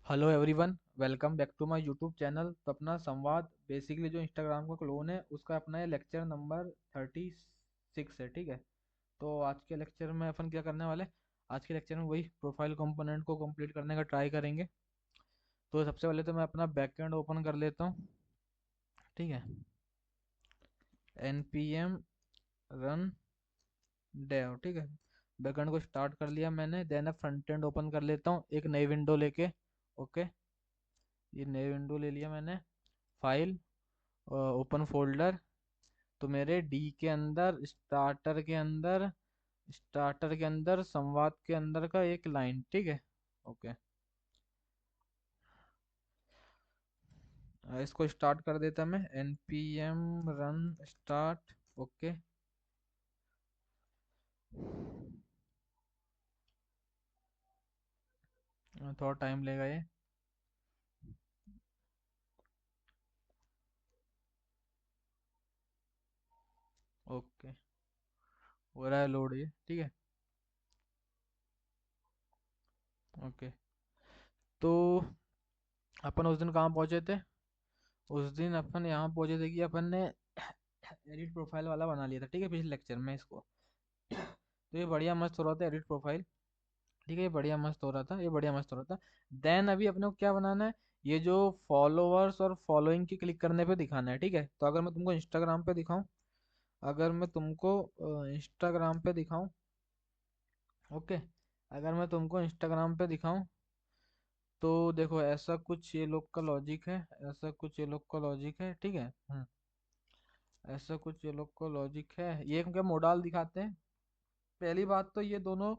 Hello everyone, welcome back to my YouTube channel. तो अपना संवाद बेसिकली जो इंस्टाग्राम का क्लोन है उसका अपना ये लेक्चर नंबर 36 है। ठीक है। तो आज के लेक्चर में अपन क्या करने वाले, आज के लेक्चर में वही प्रोफाइल कंपोनेंट को कंप्लीट करने का ट्राई करेंगे। तो सबसे पहले तो मैं अपना बैकएंड ओपन कर लेता हूँ। ठीक है। npm run dev। ठीक है। बैकएंड को स्टार्ट कर लिया मैंने। देन अब फ्रंट एंड ओपन कर लेता हूँ एक नई विंडो लेके। ओके। ये नई विंडो ले लिया मैंने। File, open folder. तो मेरे डी के अंदर स्टार्टर के अंदर संवाद के अंदर का एक लाइन। ठीक है। ओके। इसको स्टार्ट कर देता मैं, npm run start। ओके। थोड़ा टाइम लेगा ये। ओके। हो रहा है लोड ये। ठीक है। ओके। तो अपन उस दिन कहाँ पहुंचे थे? उस दिन अपन यहाँ पहुंचे थे कि अपन ने एडिट प्रोफाइल वाला बना लिया था। ठीक है, पिछले लेक्चर में इसको। तो ये बढ़िया मस्त हो रहा था एडिट प्रोफाइल। ठीक है, ये बढ़िया मस्त हो रहा था, ये बढ़िया मस्त हो रहा था। देन अभी अपने को क्या बनाना है, ये जो फॉलोवर्स और फॉलोइंग की क्लिक करने पे दिखाना है। ठीक है। तो अगर मैं तुमको इंस्टाग्राम पे दिखाऊं, अगर मैं तुमको इंस्टाग्राम पे दिखाऊं। ओके। अगर मैं तुमको इंस्टाग्राम पे दिखाऊं तो देखो ऐसा कुछ ये लोग का लॉजिक है। ऐसा कुछ ये लोग का लॉजिक है। ठीक है। ऐसा कुछ ये लोग का लॉजिक है। ये क्या मॉडल दिखाते हैं? पहली बात तो ये दोनों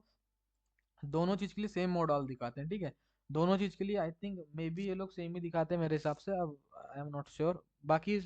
दोनों चीज के लिए सेम मॉडल दिखाते हैं। ठीक है। दोनों चीज के लिए आई थिंक मे बी ये लोग सेम ही दिखाते हैं मेरे हिसाब से। अब आई एम नॉट श्योर, बाकी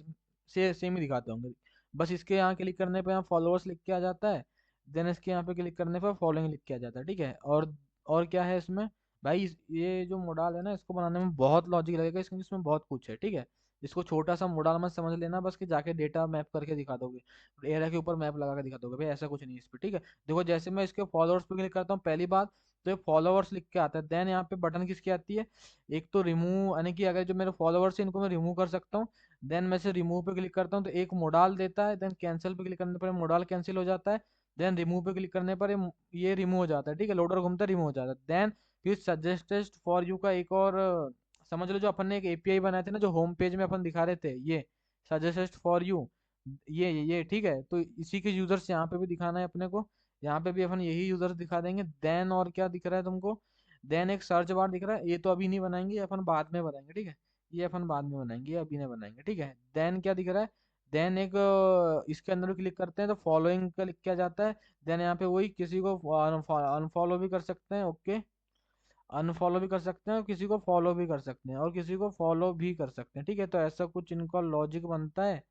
से सेम ही दिखाते होंगे। बस इसके यहाँ क्लिक करने पे यहाँ फॉलोअर्स लिख के आ जाता है। देन इसके यहाँ पे क्लिक करने पर फॉलोइंग लिख के आ जाता है। ठीक है। और क्या है इसमें भाई, ये जो मॉडल है ना, इसको बनाने में बहुत लॉजिक लगेगा। इसमें बहुत कुछ है। ठीक है। इसको छोटा सा मॉडल मत समझ लेना बस कि जाके डेटा मैप करके दिखा दोगे, एरिया के ऊपर मैप लगा के दिखा दोगे। भाई ऐसा कुछ नहीं है इस पे। ठीक है। देखो जैसे मैं इसके फॉलोअर्स पे क्लिक करता हूँ, पहली बात तो ये फॉलोवर्स लिख के आता है। देन यहाँ पे बटन किसकी आती है, एक तो रिमूव, यानी कि अगर जो मेरे फॉलोवर्स है इनको मैं रिमूव कर सकता हूँ। देन मैं से रिमूव पे क्लिक करता हूँ तो एक मोडाल देता है। देन कैंसिल पे क्लिक करने पर मोडाल कैंसिल हो जाता है। देन रिमूव पे क्लिक करने पर ये रिमूव हो जाता है। ठीक है, लोडर घूमता रिमूव हो जाता है। देन फिर सजेस्टेड फॉर यू का एक और समझ लो, जो अपन ने एक एपीआई बनाए थे ना, जो होम पेज में अपन दिखा रहे थे, ये सजेस्टेड फॉर यू, ये ठीक है। तो इसी के यूजर्स यहाँ पे भी दिखाना है अपने को। यहाँ पे भी अपन यही यूजर्स दिखा देंगे। देन और क्या दिख रहा है तुमको? देन एक सर्च बार दिख रहा है, ये तो अभी नहीं बनाएंगे, ये अपन बाद में बनाएंगे। ठीक है। ये अपन बाद में बनाएंगे, ये अभी नहीं बनाएंगे। ठीक है। देन क्या दिख रहा है? देन एक इसके अंदर क्लिक करते हैं तो फॉलोइंग का लिख किया जाता है। देन यहाँ पे वही किसी को अनफॉलो भी कर सकते हैं। ओके। अनफॉलो भी कर सकते हैं और किसी को फॉलो भी कर सकते हैं और किसी को फॉलो भी कर सकते हैं। ठीक है। तो ऐसा कुछ इनका लॉजिक बनता है।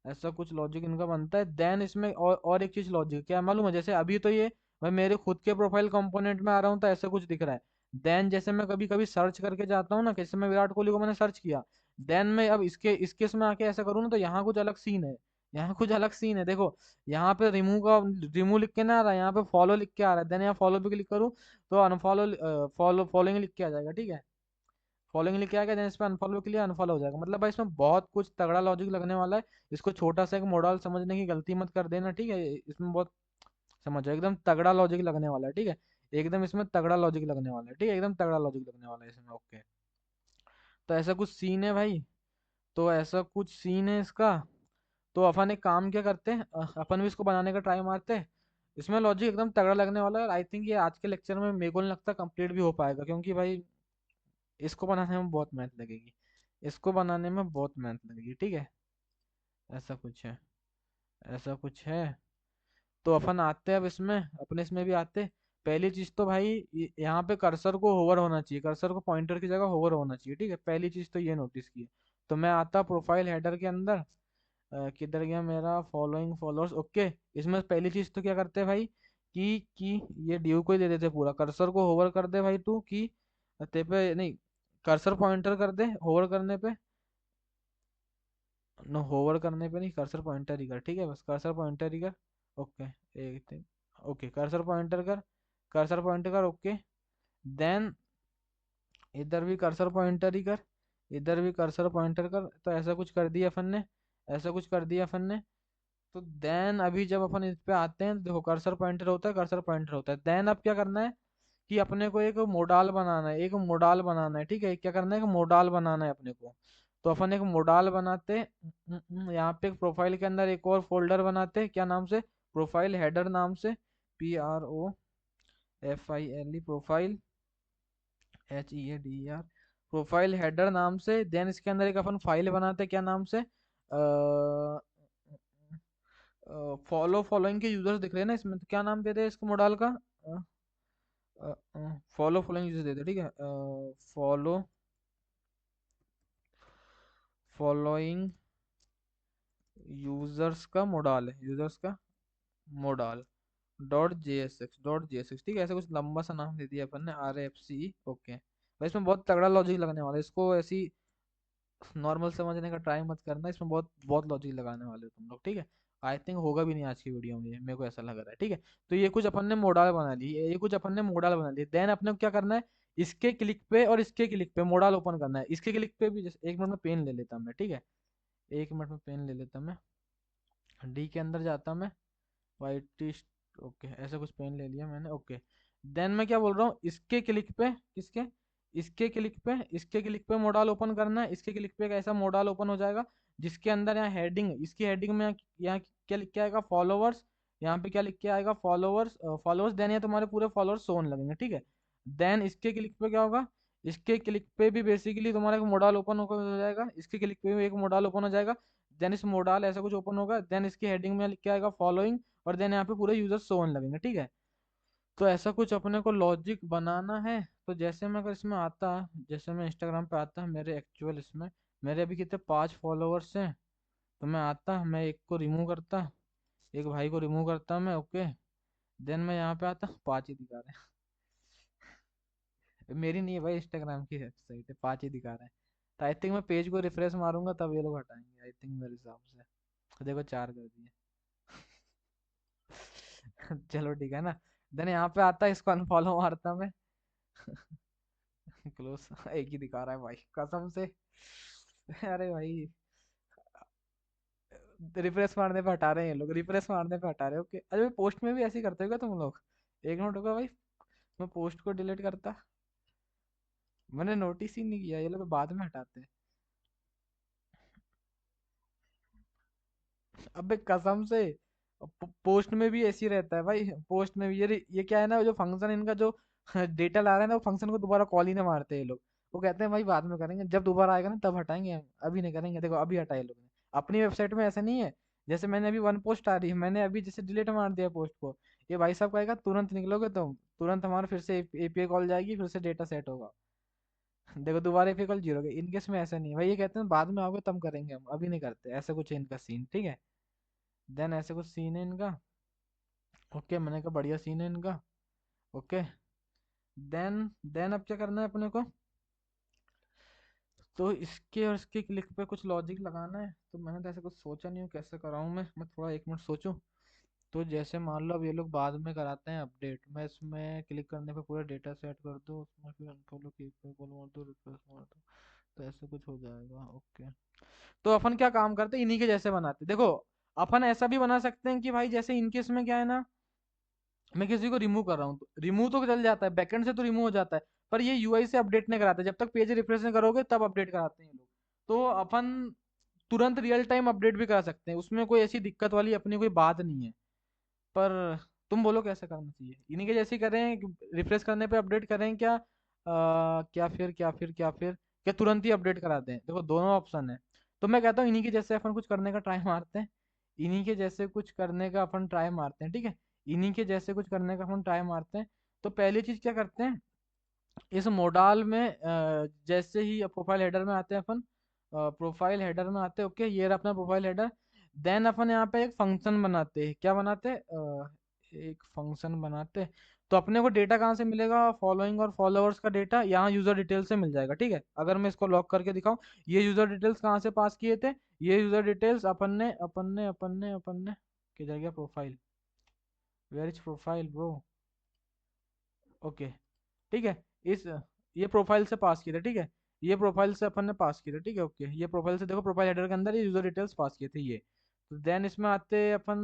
ऐसा कुछ लॉजिक इनका बनता है। देन इसमें और एक चीज लॉजिक क्या है मालूम है? जैसे अभी तो ये मैं मेरे खुद के प्रोफाइल कंपोनेंट में आ रहा हूँ तो ऐसा कुछ दिख रहा है। देन जैसे मैं कभी कभी सर्च करके जाता हूँ ना, जैसे मैं विराट कोहली को मैंने सर्च किया, देन मैं अब इसके इसमें आके ऐसा करूँ ना तो यहाँ कुछ अलग सीन है। यहाँ कुछ अलग सीन है, देखो। यहाँ पे रिमूव लिख के ना आ रहा है, यहाँ पे फॉलो लिख के आ रहा है। देन यहाँ फॉलो पे क्लिक करूँ तो अनफॉलो फॉलोइंग लिख के आ जाएगा। ठीक है। फॉलोइंग लिख के आएगा, देन इस पे अनफॉलो के लिए अनफॉलो हो जाएगा। मतलब भाई इसमें बहुत कुछ तगड़ा लॉजिक लगने वाला है। इसको छोटा सा एक मॉडल समझने की गलती मत कर देना। ठीक है। इसमें बहुत समझो, एकदम तगड़ा लॉजिक लगने वाला है। ठीक है। एकदम इसमें तगड़ा लॉजिक लगने वाला है। ठीक है, एकदम तगड़ा लॉजिक लगने वाला है इसमें। ओके। तो ऐसा कुछ सीन है भाई। तो ऐसा कुछ सीन है इसका। तो अपन एक काम क्या करते हैं, अपन भी इसको बनाने का ट्राई मारते हैं। इसमें लॉजिक एकदम तगड़ा लगने वाला है और आई थिंक ये आज के लेक्चर में मेरे को नहीं लगता कंप्लीट भी हो पाएगा, क्योंकि भाई इसको बनाने में बहुत मेहनत लगेगी। इसको बनाने में बहुत मेहनत लगेगी। ठीक है। ऐसा कुछ है। ऐसा कुछ है। तो अपन आते हैं अब इसमें, अपने इसमें भी आते हैं। पहली चीज तो भाई यहाँ पे कर्सर को होवर होना चाहिए, कर्सर को पॉइंटर की जगह होवर होना चाहिए। ठीक है, पहली चीज तो ये नोटिस की है। तो मैं आता प्रोफाइल हेडर के अंदर। किधर गया मेरा फॉलोइंग फॉलोअर्स? ओके। इसमें पहली चीज तो क्या करते हैं भाई कि ये ड्यू को ही दे देते पूरा। कर्सर को होवर कर दे भाई तू, कि ते पे नहीं, कर्सर पॉइंटर कर दे होवर करने पे। नो, होवर करने पे नहीं, कर्सर पॉइंटर ही कर। ठीक है, बस कर्सर पॉइंटर ही कर। ओके। एक थिंग। ओके, कर्सर पॉइंटर कर, कर्सर पॉइंटर कर। ओके। देन इधर भी कर्सर पॉइंटर ही कर, इधर भी कर्सर पॉइंटर कर। तो ऐसा कुछ कर दिया अपन ने, ऐसा कुछ कर दिया अपन ने। तो देन अभी जब अपन इस पे आते हैं, देखो कर्सर पॉइंटर होता है, कर्सर पॉइंटर होता है। देन अब क्या करना है कि अपने को एक मोडाल बनाना है, एक मोडाल बनाना है, ठीक है। क्या करना है, एक मोडाल बनाना है अपने को। तो अपन एक मोडाल बनाते यहाँ पे एक प्रोफाइल के अंदर एक और फोल्डर बनाते हैं, क्या नाम से, प्रोफाइल हेडर नाम से, PROFILE, profile, HEADER, profile header नाम से। देन इसके अंदर एक अपन फाइल बनाते हैं, क्या नाम से, फॉलो फॉलोइंग के यूजर्स दिख रहे हैं ना इसमें, तो क्या नाम देते हैं इसको मोडाल का, फॉलो फॉलोइंग यूजर्स देते हैं, ठीक है। फॉलो फॉलोइंग यूजर्स का मोडाल है, यूजर्स का मोडाल .jsx, ठीक है। ऐसे कुछ लंबा सा नाम दे दिया अपन ने, RFC, ओके भाई। इसमें बहुत तगड़ा लॉजिक लगने वाला है, इसको ऐसी नॉर्मल समझने का ट्राई मत करना, इसमें बहुत बहुत लॉजिक लगाने वाले हो तुम लोग, ठीक है। आई थिंक होगा भी नहीं आज की वीडियो में, मेरे को ऐसा लग रहा है, ठीक है। तो ये कुछ अपन ने मोडाल बना ली, ये कुछ अपन ने मोडाल बना लिए। देन अपने को क्या करना है, इसके क्लिक पे और इसके क्लिक पे मोडाल ओपन करना है। इसके क्लिक पे भी जैसे, एक मिनट में पेन ले लेता मैं, ठीक है, एक मिनट में पेन ले लेता मैं, डी के अंदर जाता मैं, वाइट, ओके ऐसा कुछ पेन ले लिया मैंने, ओके। देन मैं क्या बोल रहा हूँ, इसके क्लिक पे, किसके, इसके क्लिक पे, इसके क्लिक पे मॉडल ओपन करना है। इसके क्लिक पे एक ऐसा मॉडल ओपन हो जाएगा जिसके अंदर यहाँ हेडिंग, इसकी हेडिंग में यहाँ क्या लिख के आएगा, फॉलोवर्स। यहाँ पे क्या लिख के आएगा, फॉलोवर्स, फॉलोवर्स। देन ये तुम्हारे पूरे फॉलोअर्स शो होने लगेंगे, ठीक है। देन इसके क्लिक पे क्या होगा, इसके क्लिक पे भी बेसिकली तुम्हारा एक मॉडल ओपन हो जाएगा, इसके क्लिक पे भी एक मॉडल ओपन हो जाएगा। देन इस मोडाल ऐसा कुछ ओपन होगा। देन इसकी हेडिंग में लिख के आएगा फॉलोइंग, और देन यहाँ पे पूरे यूजर्स शो होने लगेंगे, ठीक है। तो ऐसा कुछ अपने को लॉजिक बनाना है। तो जैसे मैं अगर इसमें आता, जैसे मैं इंस्टाग्राम पे आता मेरे एक्चुअल इसमें, मेरे अभी कितने 5 फॉलोवर्स हैं। तो मैं आता, मैं एक को रिमूव करता, एक भाई को रिमूव करता मैं, ओके। देन मैं यहाँ पे आता, 5 ही दिखा रहे हैं। मेरी नहीं है भाई, इंस्टाग्राम की वेबसाइट है, 5 ही दिखा रहे हैं। तो आई थिंक मैं पेज को रिफ्रेश मारूंगा तब ये लोग हटाएंगे, आई थिंक मेरे हिसाब से। तो देखो 4 कर दिए। चलो ठीक है ना। देन यहाँ पे आता, इसको अनफॉलो मारता मैं। क्लोज, एक ही दिखा रहा है भाई कसम से। अरे भाई, रिफ्रेश मारने पे हटा रहे हैं ये लोग, रिफ्रेश मारने पे हटा रहे हो, ओके। अरे पोस्ट में भी ऐसे ही करते हो क्या तुम लोग, एक मिनट होगा भाई, मैं पोस्ट को डिलीट करता, मैंने नोटिस ही नहीं किया, ये लोग बाद में हटाते हैं। अबे कसम से, पोस्ट में भी ऐसे ही रहता है भाई, पोस्ट में भी ये क्या है ना, जो फंक्शन इनका जो डेटा ला रहा है ना, वो फंक्शन को दोबारा कॉल ही ना मारते हैं ये लोग। वो कहते हैं भाई बाद में करेंगे, जब दोबारा आएगा ना तब हटाएंगे हम, अभी नहीं करेंगे। देखो अभी हटाए लोग ने अपनी वेबसाइट में, ऐसा नहीं है। जैसे मैंने अभी वन पोस्ट आ रही है, मैंने अभी जैसे डिलीट मार दिया पोस्ट को, ये भाई साहब कहेगा तुरंत निकलोगे तुम, तुरंत हमारा फिर से API कॉल जाएगी, फिर से डेटा सेट होगा। देखो दोबारा API कॉल जीरो, इनके इसमें ऐसा नहीं है भाई, ये कहते हैं बाद में आओगे तब करेंगे, हम अभी नहीं करते, ऐसा कुछ है इनका सीन, ठीक है। देन ऐसे कुछ सीन है इनका, ओके। मैंने कहा बढ़िया सीन है इनका, ओके। देन अब क्या करना है अपने को, तो इसके और इसके क्लिक पे कुछ लॉजिक लगाना है। तो मैंने तो ऐसे कुछ सोचा नहीं हूँ कैसे कराऊँ, मैं थोड़ा एक मिनट सोचूं। तो जैसे मान लो अब ये लोग बाद में कराते हैं अपडेट, मैं इसमें क्लिक करने पे पूरा डेटा सेट कर दूँ, उसमें फिर अनफॉलो की कॉल मार दो, रिक्वेस्ट मार दो, तो ऐसे कुछ हो जाएगा, ओके। तो अपन क्या काम करते हैं, इन्हीं के जैसे बनाते, देखो अपन ऐसा भी बना सकते हैं कि भाई जैसे इनके इसमें क्या है ना, मैं किसी को रिमूव कर रहा हूँ, तो रिमूव तो चल जाता है, बैकएंड से तो रिमूव हो जाता है, पर ये UI से अपडेट नहीं कराते, जब तक पेज रिफ्रेश नहीं करोगे तब अपडेट कराते हैं ये लोग। तो अपन तुरंत रियल टाइम अपडेट भी करा सकते हैं, उसमें कोई ऐसी दिक्कत वाली अपनी कोई बात नहीं है। पर तुम बोलो कैसे करना चाहिए, इन्हीं के जैसे ही करें, रिफ्रेश करने पे अपडेट करें क्या, क्या तुरंत ही अपडेट करा दें, देखो दोनों ऑप्शन है। तो मैं कहता हूँ इन्हीं के जैसे अपन कुछ करने का ट्राई मारते हैं, इन्हीं के जैसे कुछ करने का अपन ट्राई मारते हैं, ठीक है। इन्हीं के जैसे कुछ करने का अपन ट्राई मारते हैं। तो पहली चीज क्या करते हैं, इस मोडाल में जैसे ही प्रोफाइल हेडर में आते हैं अपन, प्रोफाइल हेडर में आते हैं, ओके, ये रहा अपना प्रोफाइल हेडर। देन अपन यहाँ पे एक फंक्शन बनाते हैं, क्या बनाते हैं, एक फंक्शन बनाते हैं। तो अपने को डेटा कहाँ से मिलेगा, फॉलोइंग और फॉलोअर्स का डेटा यहाँ यूजर डिटेल से मिल जाएगा, ठीक है। अगर मैं इसको लॉक करके दिखाऊं, ये यूजर डिटेल्स कहाँ से पास किए थे, ये यूजर डिटेल्स अपन ने किधर गया profile, where is profile bro, okay, ठीक है। इस ये प्रोफाइल से पास किए थे, ठीक है। ये प्रोफाइल से अपन ने पास किए थे, ठीक है, ओके। ये प्रोफाइल से देखो, प्रोफाइल हेडर के अंदर ये यूजर डिटेल्स पास किए थे ये। तो देन इसमें आते अपन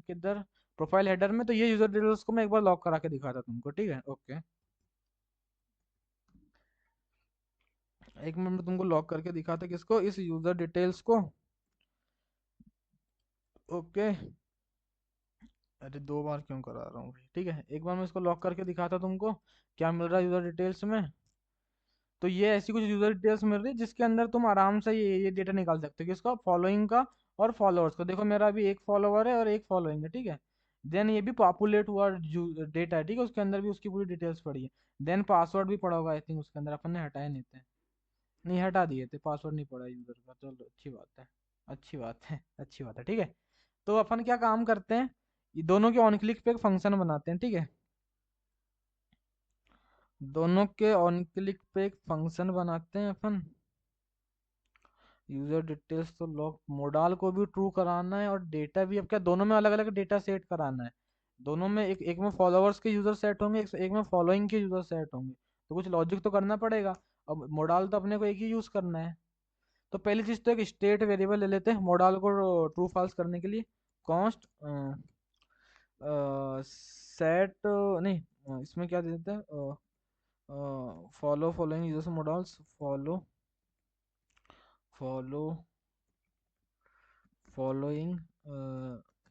किधर, प्रोफाइल हेडर में। तो ये यूजर डिटेल्स को मैं एक बार लॉक करा के दिखाता तुमको, ठीक है, ओके। एक मिनट में तुमको लॉक करके दिखाता, किसको, इस यूजर डिटेल्स को, ओके। अरे दो बार क्यों करा रहा हूँ भाई, ठीक है। एक बार मैं इसको लॉक करके दिखाता तुमको क्या मिल रहा है यूजर डिटेल्स में। तो ये ऐसी कुछ यूजर डिटेल्स मिल रही है जिसके अंदर तुम आराम से ये डेटा निकाल सकते हो, किसका, फॉलोइंग का और फॉलोअर्स का। देखो मेरा अभी एक फॉलोवर है और एक फॉलोइंग है, ठीक है। देन ये भी पॉपुलेट हुआ डेटा है, ठीक है, उसके अंदर भी उसकी पूरी डिटेल्स पड़ी है। देन पासवर्ड भी पड़ा हुआ आई थिंक उसके अंदर, अपन ने हटाए नहीं थे। नहीं हटा दिए थे, पासवर्ड नहीं पड़ा यूजर का, चलो अच्छी बात है। अच्छी बात है, अच्छी बात है, ठीक है। तो अपन क्या काम करते हैं, ये दोनों के ऑन क्लिक पे एक फंक्शन बनाते हैं, ठीक है। दोनों के ऑन क्लिक पे एक फंक्शन बनाते हैं अपन। यूजर डिटेल्स तो लॉक, मोडाल को भी ट्रू कराना है और डेटा भी, अब क्या दोनों में अलग अलग डेटा सेट कराना है। दोनों में एक में फॉलोअर्स के यूजर सेट होंगे, एक में फॉलोइंग के यूजर सेट होंगे। तो कुछ लॉजिक तो करना पड़ेगा। अब मोडाल तो अपने को एक ही यूज करना है। तो पहली चीज तो एक स्टेट वेरिएबल ले लेते हैं मोडाल को ट्रू फॉल्स करने के लिए। कॉन्स्ट सेट, नहीं, इसमें क्या दे देते हैं, follow following users modals, follow follow following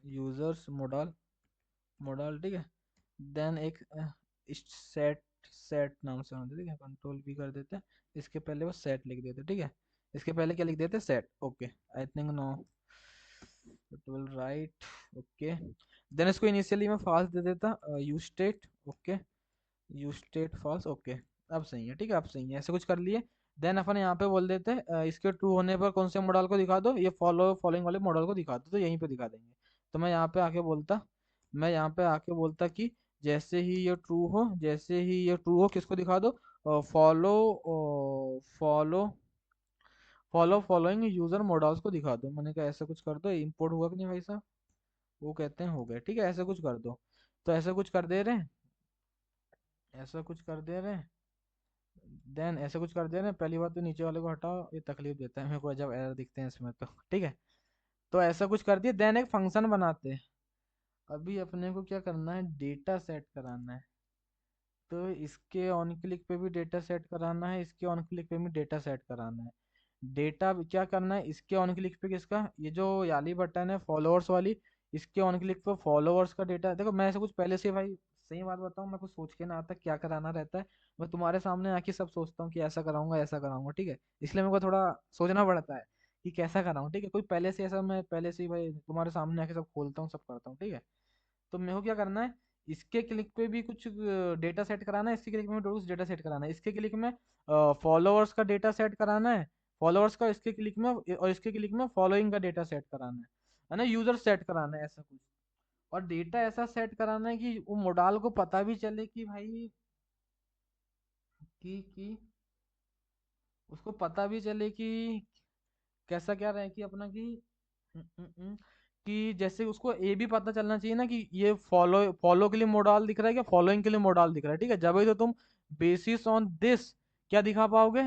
users modal, modal, ठीक है। देन एक सेट, सेट नाम से होता है, ठीक है, कंट्रोल भी कर देते हैं। इसके पहले बस सेट लिख देते, ठीक है। इसके पहले क्या लिख देते, set, okay. I think no, it will right, okay. Then इसको इनिशियली मैं फाल्स दे देता, use state, okay, use state false, okay. अब सही है, ठीक है, अब सही है, ऐसे कुछ कर लिए। देन अपन यहाँ पे बोल देते हैं इसके ट्रू होने पर कौन से मॉडल को दिखा दो, ये फॉलोइंग वाले मॉडल को दिखा दो, तो यहीं पे दिखा देंगे। तो मैं यहाँ पे आके बोलता, मैं यहाँ पे आके बोलता कि जैसे ही ये ट्रू हो, जैसे ही ये ट्रू हो, किसको दिखा दो, follow follow follow following user models को दिखा दो। मैंने कहा ऐसा कुछ कर दो, इंपोर्ट हुआ कि नहीं भाई साहब, वो कहते हैं हो गया, ठीक है, ऐसा कुछ कर दो। तो ऐसा कुछ कर दे रहे हैं, ऐसा कुछ कर दे रहे हैं। देन ऐसे कुछ कर दिया ना, पहली बात तो नीचे वाले को हटाओ, ये तकलीफ देता है मेरे को जब एरर दिखते हैं इसमें, तो ठीक है। तो ऐसा कुछ कर दिया, देन एक फंक्शन बनाते हैं। अभी अपने को क्या करना है, डेटा सेट कराना है। तो इसके ऑन क्लिक पे भी डेटा सेट कराना है, इसके ऑन क्लिक पे भी डेटा सेट कराना है। डेटा क्या करना है, इसके ऑन क्लिक पे किसका, ये जो याली बटन है फॉलोअर्स वाली, इसके ऑन क्लिक पे फॉलोअर्स का डेटा। देखो मैं ऐसे कुछ पहले से भाई, सही बात बताऊं, मैं कुछ सोच के ना आता क्या कराना रहता है। मैं तुम्हारे सामने आके सब सोचता हूँ कि ऐसा कराऊंगा ऐसा कराऊंगा, ठीक है। इसलिए मेरे को थोड़ा सोचना पड़ता है कि कैसा कराऊं, ठीक है। कोई पहले से ऐसा, मैं पहले से ही भाई तुम्हारे सामने आके सब खोलता हूँ, सब करता हूँ, ठीक है। तो मेरे को क्या करना है, इसके क्लिक पे भी कुछ डेटा सेट कराना है, इसके क्लिक में कुछ डेटा सेट कराना है, इसके क्लिक में फॉलोअर्स का डेटा सेट कराना है, फॉलोअर्स का इसके क्लिक में, और इसके क्लिक में फॉलोइंग का डेटा सेट कराना है ना, यूजर सेट कराना है ऐसा कुछ। और डेटा ऐसा सेट कराना है कि वो मोडाल को पता भी चले कि भाई, कि उसको पता भी चले कि कैसा क्या रहे कि अपना कि कि जैसे उसको ये भी पता चलना चाहिए ना कि ये फॉलो फॉलो के लिए मोडाल दिख रहा है क्या फॉलोइंग के लिए मोडाल दिख रहा है, ठीक है। जब ही तो तुम बेसिस ऑन दिस क्या दिखा पाओगे,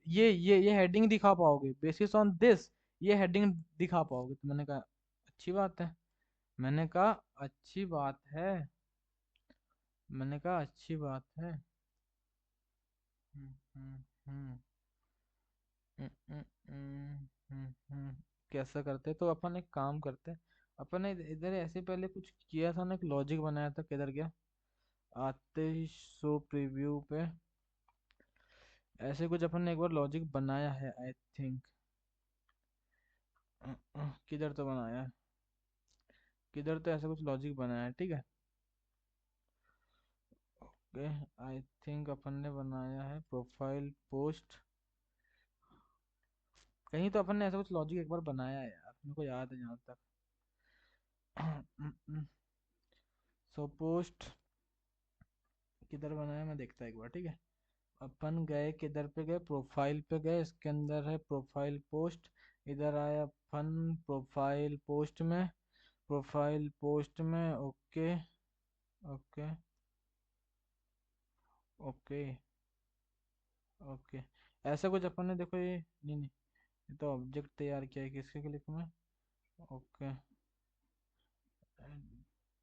ये हेडिंग दिखा पाओगे, बेसिस ऑन दिस ये हेडिंग दिखा पाओगे। तो मैंने कहा अच्छी बात है, मैंने कहा अच्छी बात है, मैंने कहा अच्छी बात है। हम्म हम्म हम्म हम्म हम्म कैसा करते, तो अपन एक काम करते, अपन ने इधर ऐसे पहले कुछ किया था ना, एक लॉजिक बनाया था, किधर गया, आते ही शो प्रीव्यू पे ऐसे कुछ अपन ने एक बार लॉजिक बनाया है आई थिंक। किधर तो बनाया है, किधर तो ऐसा कुछ लॉजिक बनाया है, ठीक है, ओके। आई थिंक अपन ने बनाया है प्रोफाइल पोस्ट, कहीं तो अपन ने ऐसा कुछ लॉजिक एक बार बनाया है यार, मेरे को याद है जहाँ तक। सो पोस्ट किधर बनाया मैं देखता एक बार, ठीक है। अपन गए किधर पे गए, प्रोफाइल पे गए, इसके अंदर है प्रोफाइल पोस्ट। इधर आए अपन प्रोफाइल पोस्ट में, प्रोफाइल पोस्ट में, ओके, ओके, ओके। ओके, ऐसा कुछ अपन ने देखो ये नहीं नहीं, ये तो ऑब्जेक्ट तैयार किया है, किसके क्लिक में। ओके,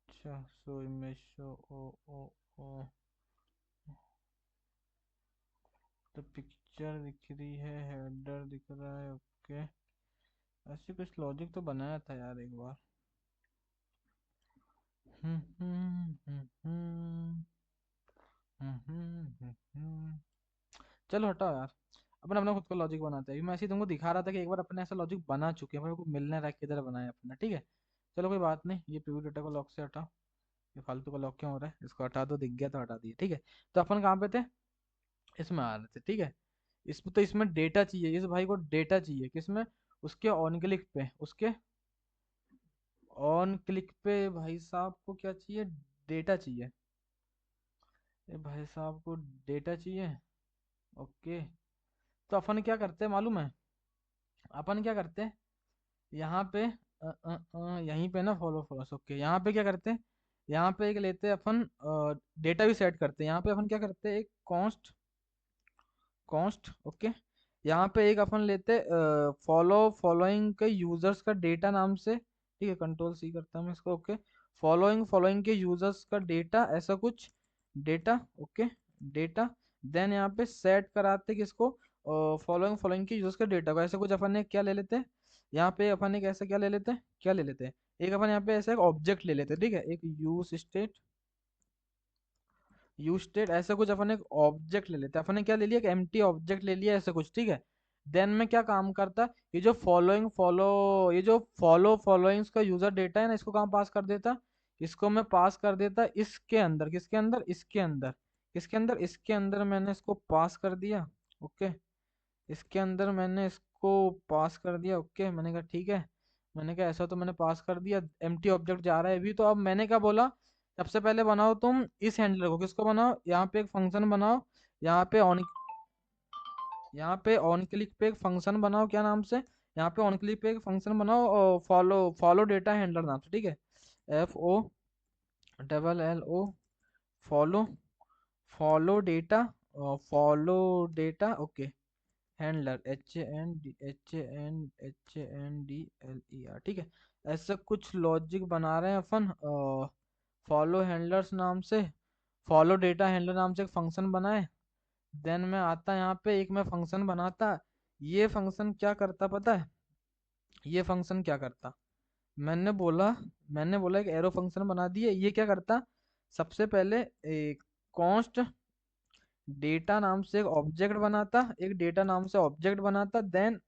अच्छा सो इमेज शो ओ ओ ओ, तो पिक्चर दिख रही है, हेडर दिख रहा है। ओके, ऐसे कुछ लॉजिक तो बनाया था यार एक बार। हम्म हम्म हम्म हम्म चलो हटाओ यार, अपन अपना खुद का लॉजिक बनाते हैं। अभी मैं ऐसे ही तुमको दिखा रहा था कि एक बार अपने ऐसा लॉजिक बना चुके हैं, मेरे को मिलने रहा है किधर बनाया अपना, ठीक है। चलो कोई बात नहीं, ये प्रीव्यू डेटा को लॉक से हटाओ। ये फालतू का लॉक क्यों हो रहा है, इसको हटा दो, दिख गया तो हटा दिए, ठीक है। तो अपन कहाँ पे थे, इसमें आ रहे थे, ठीक है। इसमें तो इसमें डेटा चाहिए, इस भाई को डेटा चाहिए किसमें, उसके ऑन क्लिक पे, उसके ऑन क्लिक पे भाई साहब को क्या चाहिए, डेटा चाहिए। ये भाई साहब को डेटा चाहिए। ओके, तो अपन क्या करते हैं मालूम है, अपन क्या करते हैं यहाँ पे यहीं पे ना फॉलो फॉलोस, ओके यहाँ पे क्या करते हैं, यहाँ पे एक लेते हैं अपन, डेटा भी सेट करते हैं। यहाँ पे अपन क्या करते हैं, एक कॉन्स्ट, कॉन्स्ट ओके। यहाँ पे एक अपन लेते फॉलो फॉलोइंग के यूजर्स का डेटा नाम से, ठीक है, कंट्रोल सी करता हूँ मैं इसको। ओके, फॉलोइंग फॉलोइंग के यूजर्स का डेटा, ऐसा कुछ डेटा, ओके डेटा। देन यहाँ पे सेट कराते किसको, फॉलोइंग फॉलोइंग के यूजर्स का डेटा को, ऐसा कुछ अपन ने क्या ले लेते हैं, यहाँ पे अपन एक ऐसा क्या ले लेते हैं, क्या ले लेते हैं, एक अपन यहाँ पे ऐसा एक ऑब्जेक्ट ले लेते हैं, ठीक है, एक यूज स्टेट, यूज स्टेट ऐसा कुछ अपन एक ऑब्जेक्ट ले लेते हैं। अपन ने क्या ले लिया, एक एम्प्टी ऑब्जेक्ट ले लिया ऐसा कुछ, ठीक है। देन में क्या काम करता, ये जो फॉलोइंग फॉलो, ये जो फॉलो फॉलोइंग्स का यूजर डेटा है ना, इसको कहाँ पास कर देता, इसको मैं पास कर देता इसके अंदर, किसके अंदर, इसके अंदर, किसके अंदर, इसके अंदर मैंने इसको पास कर दिया। ओके, इसके अंदर मैंने इसको पास कर दिया। ओके, मैंने कहा ठीक है, मैंने कहा ऐसा तो मैंने पास कर दिया, एम्प्टी ऑब्जेक्ट जा रहा है अभी। तो अब मैंने क्या बोला, सबसे पहले बनाओ तुम इस हैंडलर को, किसको बनाओ, यहाँ पे एक फंक्शन बनाओ, यहाँ पे ऑन, यहाँ पे ऑन क्लिक पे एक फंक्शन बनाओ, क्या नाम से, यहाँ पे ऑन क्लिक पे एक फंक्शन बनाओ, और फॉलो फॉलो डेटा हैंडलर नाम से, ठीक है, FOLLO, follow, follow data, follow data, okay handler, HANDLER, ठीक है। ऐसा कुछ लॉजिक बना रहे हैं अपन, फॉलो हैंडलर्स नाम से, फॉलो डेटा हैंडलर नाम से एक फंक्शन बनाए। देन मैं आता यहाँ पे, एक मैं फंक्शन बनाता, ये फंक्शन क्या करता पता है, ये फंक्शन क्या करता, मैंने बोला, मैंने बोला एक एरो फंक्शन बना दिए, ये क्या करता, सबसे पहले एक कॉन्स्ट डेटा नाम से एक ऑब्जेक्ट बनाता, एक डेटा नाम से ऑब्जेक्ट बनाता। देन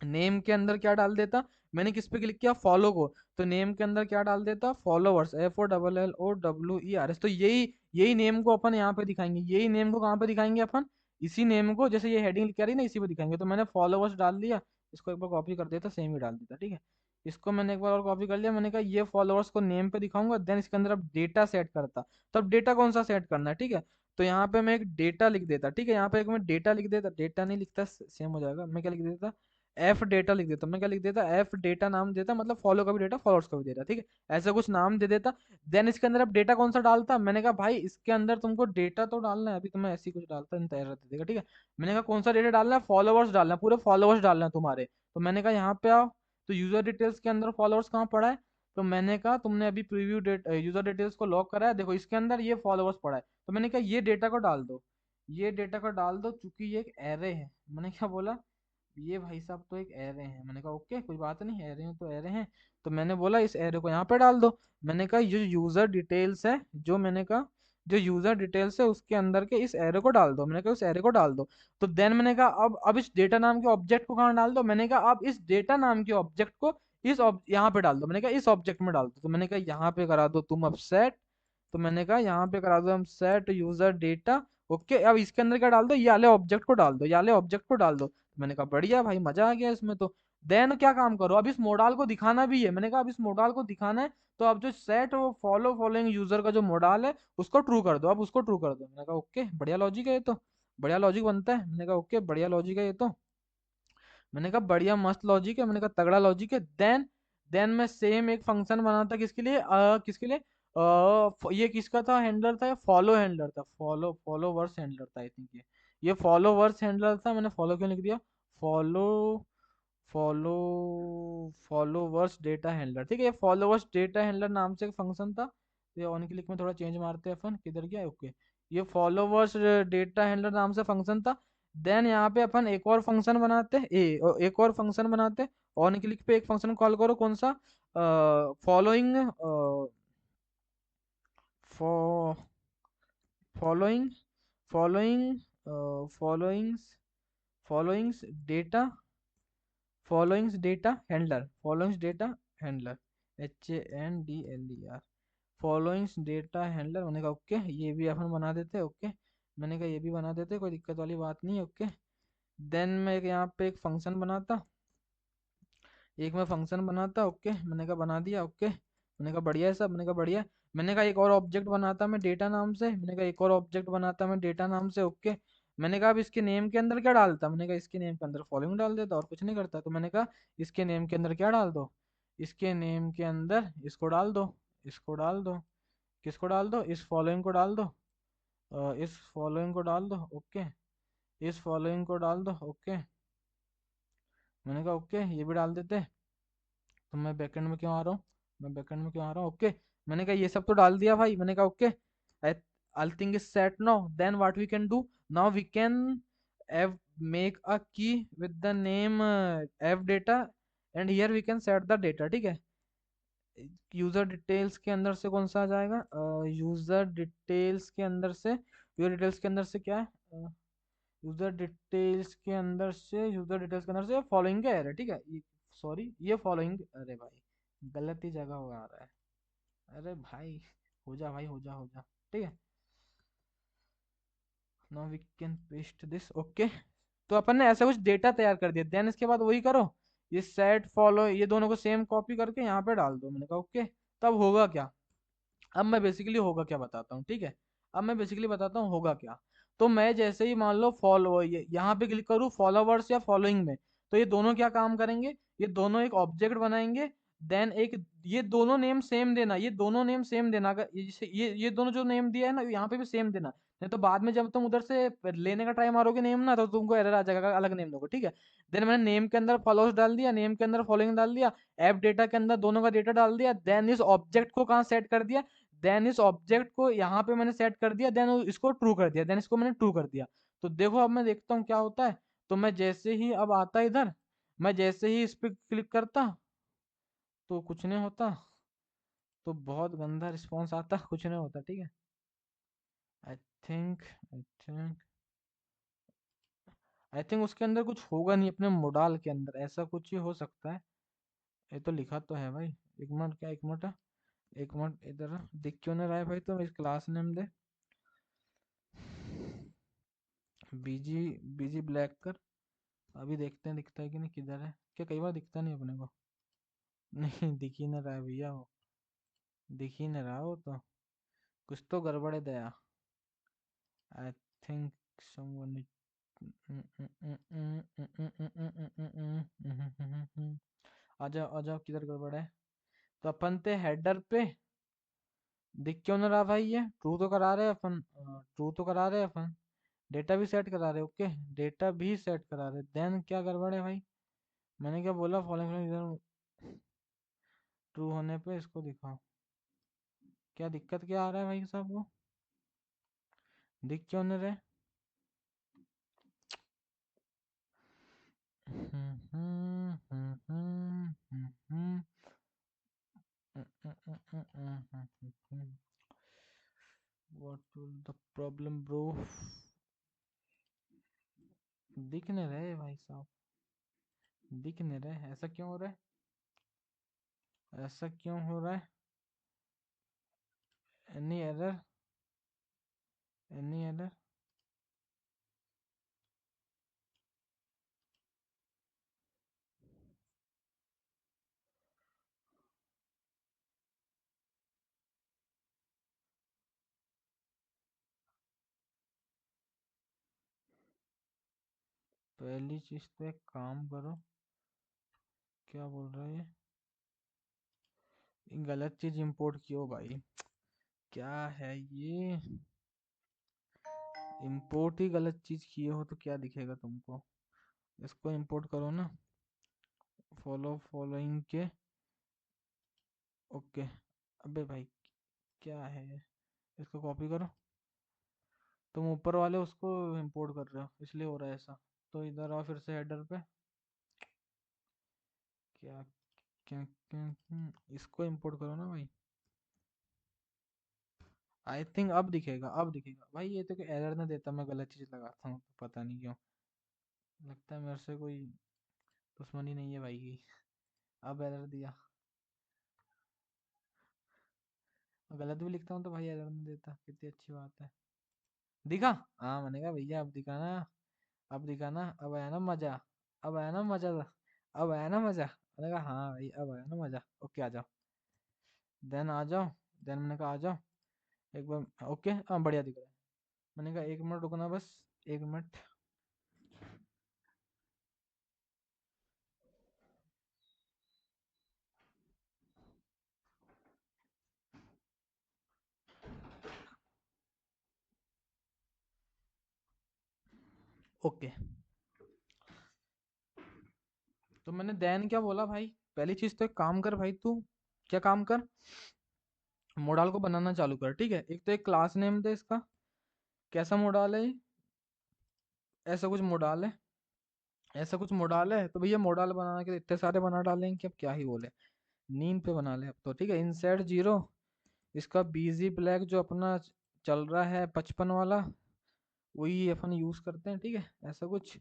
नेम के अंदर क्या डाल देता, मैंने किस पे क्लिक किया, फॉलो को, तो नेम के अंदर क्या डाल देता, फॉलोवर्स, FOLLOWERS। तो यही यही नेम को अपन यहाँ पे दिखाएंगे, यही नेम को कहाँ पे दिखाएंगे अपन, इसी नेम को, जैसे ये हेडिंग क्या रही ना, इसी पे दिखाएंगे। तो मैंने फॉलोवर्स डाल दिया, इसको एक बार कॉपी कर देता, सेम ही डाल देता, ठीक है। इसको मैंने एक बार और कॉपी कर लिया, मैंने कहा ये फॉलोवर्स को नेम पे दिखाऊंगा, देन इसके अंदर अब डेटा सेट करता। तो अब डेटा कौन सा सेट करना है, ठीक है। तो यहाँ पे मैं एक डेटा लिख देता, ठीक है, यहाँ पे एक मैं डेटा लिख देता, डेटा नहीं लिखता सेम हो जाएगा, मैं क्या लिख देता, एफ डेटा लिख देता, मैं क्या लिख देता, एफ डेटा नाम देता, मतलब फॉलो का भी डेटा फॉलोअर्स का भी डेटा, ठीक है, ऐसा कुछ नाम दे देता। देन इसके अंदर अब डेटा कौन सा डालता, मैंने कहा भाई इसके अंदर तुमको डेटा तो डालना है, अभी तुम्हें ऐसी कुछ डालता नहीं, तैयार दे देगा, ठीक है। मैंने कहा कौन सा डेटा डालना है, फॉलोवर्स डालना है, पूरे फॉलोवर्स डालना है तुम्हारे। तो मैंने कहा यहाँ पे आओ, तो यूजर डिटेल्स के अंदर फॉलोअर्स कहाँ पड़ा है, तो मैंने कहा तुमने अभी प्रीव्यू डेट यूजर डिटेल्स को लॉक करा है, देखो इसके अंदर ये फॉलोअर्स पड़ा है। तो मैंने कहा ये डेटा को डाल दो, ये डेटा को डाल दो, चूंकि ये एक एरे है। मैंने क्या बोला, ये भाई साहब तो एक एरे हैं, मैंने कहा ओके कोई बात नहीं, एरे हैं तो एरे हैं। तो मैंने बोला इस एरे को यहाँ पे डाल दो। मैंने कहा जो यूजर डिटेल्स है, जो मैंने कहा जो यूजर डिटेल्स है उसके अंदर के इस एरे को डाल दो, मैंने कहा उस एरे को डाल दो। तो देन मैंने कहा अब इस डेटा नाम के ऑब्जेक्ट को कहाँ डाल दो, मैंने कहा अब इस डेटा नाम के ऑब्जेक्ट को यहाँ पे डाल दो, मैंने कहा इस ऑब्जेक्ट में डाल दो। तो मैंने कहा यहाँ पे करा दो तुम अब सेट, तो मैंने कहा यहाँ पे करा दो हम सेट यूजर डेटा। ओके, अब इसके अंदर क्या डाल दो, ये वाले ऑब्जेक्ट को डाल दो, ये वाले ऑब्जेक्ट को डाल दो। मैंने कहा बढ़िया भाई, मजा आ गया इसमें तो। देन क्या काम करो, अब इस मोडाल को दिखाना भी है, मैंने कहा अब इस मोडाल को दिखाना है, तो अब जो सेट फॉलो फॉलोइंग यूजर का जो मोडाल है उसको ट्रू कर दो, अब उसको ट्रू कर दो। मैंने कहा ओके बढ़िया लॉजिक है ये तो, बढ़िया लॉजिक बनता है। मैंने कहा ओके बढ़िया लॉजिक है ये तो, मैंने कहा बढ़िया मस्त लॉजिक है, मैंने कहा तगड़ा लॉजिक है। देन मैं सेम एक फंक्शन बना था, किसके लिए, किसके लिए, ये किसका था, हैंडलर था या फॉलो हैंडलर था, फॉलोवर्स हैंडलर था आई थिंक। ये फॉलोवर्स हैंडलर था, मैंने फॉलो क्यों लिख दिया, follow follow followers data handler, ठीक है। ये फॉलोवर्स डेटा हैंडलर नाम से एक फंक्शन था। ये ऑन क्लिक में थोड़ा चेंज मारते हैं अपन, किधर गया, ओके। ये फॉलोवर्स डेटा हैंडलर नाम से फंक्शन था। देन यहाँ पे अपन एक और फंक्शन बनाते हैं, एक और फंक्शन बनाते हैं। ऑन क्लिक पे एक फंक्शन कॉल करो, कौन सा, following following following followings followings data followings data handler, followings data handler, HANDLER, followings data handler. मैंने कहा ओके, ये भी अपन बना देते, ओके। मैंने कहा ये भी बना देते, कोई दिक्कत वाली बात नहीं, ओके। देन मैं यहाँ पे एक फंक्शन बनाता, एक मैं फंक्शन बनाता, ओके। मैंने कहा बना दिया, ओके। मैंने कहा बढ़िया है सब, मैंने कहा बढ़िया। मैंने कहा एक और ऑब्जेक्ट बनाता मैं डेटा नाम से, मैंने कहा एक और ऑब्जेक्ट बनाता मैं डेटा नाम से, ओके। मैंने कहा अब इसके नेम के अंदर क्या डालता, मैंने कहा इसके नेम के अंदर फॉलोइंग डाल देता और कुछ नहीं करता। तो मैंने कहा इसके नेम के अंदर क्या डाल दो, इसके नेम के अंदर इसको डाल दो, इसको डाल दो, किसको डाल दो, इस फॉलोइंग को डाल दो, इस फॉलोइंग को डाल दो, ओके। इस फॉलोइंग को डाल दो, ओके। मैंने कहा ओके, ये भी डाल देते। तो मैं बैकएंड में क्यों आ रहा हूँ, मैं बैकएंड में क्यों आ रहा हूँ, ओके। मैंने कहा ये सब तो डाल दिया भाई, मैंने कहा okay, all thing is set now, then what we can do, now we can have make a key with the name f data, and here we can set the data, ठीक है। यूजर डिटेल्स के अंदर से कौन सा आ जाएगा, user details के अंदर से, यूजर डिटेल्स के अंदर से क्या है, यूजर डिटेल्स के अंदर से, यूजर डिटेल्स के अंदर से फॉलोइंग का एरर, ठीक है। सॉरी, ये फॉलोइंग, अरे भाई गलत ही जगह हो आ रहा है, अरे भाई हो जा भाई, हो जा हो जा, ठीक है। Now we can paste this, okay. तो अपन ने ऐसा कुछ डेटा तैयार कर दिया। देन इसके बाद वही करो, ये सेट फॉलो, ये दोनों को सेम कॉपी करके यहाँ पे डाल दो, मैंने कहा ओके। तब होगा क्या, अब मैं बेसिकली होगा क्या बताता हूँ, ठीक है। अब मैं बेसिकली बताता हूँ होगा क्या। तो मैं जैसे ही मान लो फॉलो यहाँ पे क्लिक करूँ फॉलोवर्स या फॉलोइंग में, तो ये दोनों क्या काम करेंगे, ये दोनों एक ऑब्जेक्ट बनाएंगे। देन एक, ये दोनों नेम सेम देना, ये दोनों नेम सेम देना, अगर ये दोनों जो नेम दिया है ना, यहाँ पे भी सेम देना। नहीं तो बाद में जब तुम उधर से लेने का ट्राई मारोगे नेम ना, तो तुमको एरर आ जाएगा, अलग नेम दोगे, ठीक है। देन मैंने नेम के अंदर फॉलोअर्स डाल दिया, नेम के अंदर फॉलोइंग डाल दिया, ऐप डेटा के अंदर दोनों का डेटा डाल दिया। देन इस ऑब्जेक्ट को कहाँ सेट कर दिया, देन इस ऑब्जेक्ट को यहाँ पे मैंने सेट कर दिया, देन इसको ट्रू कर दिया, देन इसको मैंने ट्रू कर दिया। तो देखो अब मैं देखता हूँ क्या होता है। तो मैं जैसे ही अब आता इधर, मैं जैसे ही इस पे क्लिक करता तो कुछ नहीं होता, तो बहुत गंदा रिस्पॉन्स आता, कुछ नहीं होता, ठीक है। आई थिंक आई थिंक उसके अंदर कुछ होगा नहीं, अपने मोडाल के अंदर ऐसा कुछ ही हो सकता है। ये तो लिखा तो है भाई, एक मिनट, क्या एक मिनट, एक मिनट, इधर दिख क्यों नहीं रहा है भाई, तो इस क्लास नेम दे, बीजी बीजी ब्लैक कर। अभी देखते हैं दिखता है कि नहीं, किधर है, क्या कई बार दिखता नहीं अपने को। नहीं दिख ही नहीं रहा है भैया, वो दिख ही नहीं रहा, वो तो कुछ तो गड़बड़ है दया। आई थिंक समवन, आ जाओ आ जाओ, किधर गड़बड़ है। तो अपन थे हेडर पे, दिख क्यों नहीं रहा भाई, ये ट्रू तो करा रहे हैं अपन, ट्रू तो करा रहे हैं अपन, डेटा भी सेट करा रहे, ओके। डेटा भी सेट करा रहे, देन क्या गड़बड़ है भाई, मैंने क्या बोला, फॉलोइंग इधर ट्रू होने पे इसको दिखाओ, क्या दिक्कत क्या आ रहा है भाई साहब को, दिख क्यों नहीं रहे। What will the problem bro, दिख नहीं रहे भाई साहब, दिख नहीं रहे, ऐसा क्यों हो रहा है, ऐसा क्यों हो रहा है, एनी एरर, एनी एरर। पहली चीज तो एक काम करो, क्या बोल रहा है ये गलत चीज इंपोर्ट कियो भाई, क्या है ये, इंपोर्ट ही गलत चीज किए हो तो क्या दिखेगा तुमको? इसको इंपोर्ट करो ना, फॉलोइंग के। ओके। अबे भाई क्या है ये? इसको कॉपी करो। तुम ऊपर वाले उसको इंपोर्ट कर रहे हो इसलिए हो रहा है ऐसा। तो इधर आओ फिर से हेडर पे। क्या क्या क्या इसको इंपोर्ट करो ना भाई। आई थिंक अब दिखेगा, अब दिखेगा भाई। ये तो एरर ना देता, मैं गलत चीज लगाता हूँ तो पता नहीं क्यों। लगता है मेरे से कोई दुश्मनी नहीं है भाई की। अब एरर दिया। गलत भी लिखता हूँ तो भाई एरर नहीं देता, कितनी अच्छी बात है। दिखा? हाँ मैंने कहा भैया अब दिखा ना। अब दिखा ना, अब आया ना मजा। अब आया ना मजा। अब आया ना मजा। मैंने कहा हाँ भाई अब आया ना मजा। ओके आ जाओ। देन आ जाओ। देन मैंने कहा आ जाओ एक बार। ओके हाँ बढ़िया दिख रहा है। मैंने कहा एक मिनट रुकना बस। एक मिनट। ओके। तो मैंने देन क्या बोला भाई? पहली चीज तो एक काम कर भाई तू। क्या काम कर? मॉडल को बनाना चालू कर, ठीक है। एक तो एक क्लास नेम दे इसका। कैसा मॉडल है ये? ऐसा कुछ मॉडल है। ऐसा कुछ मॉडल है तो भैया मॉडल बनाने के लिए इतने सारे बना डालेंगे कि अब क्या ही बोले। नींद पे बना ले अब तो, ठीक है। इंसेट जीरो। इसका बीजी ब्लैक जो अपना चल रहा है 55 वाला, वही अपन यूज करते हैं, ठीक है। ऐसा कुछ,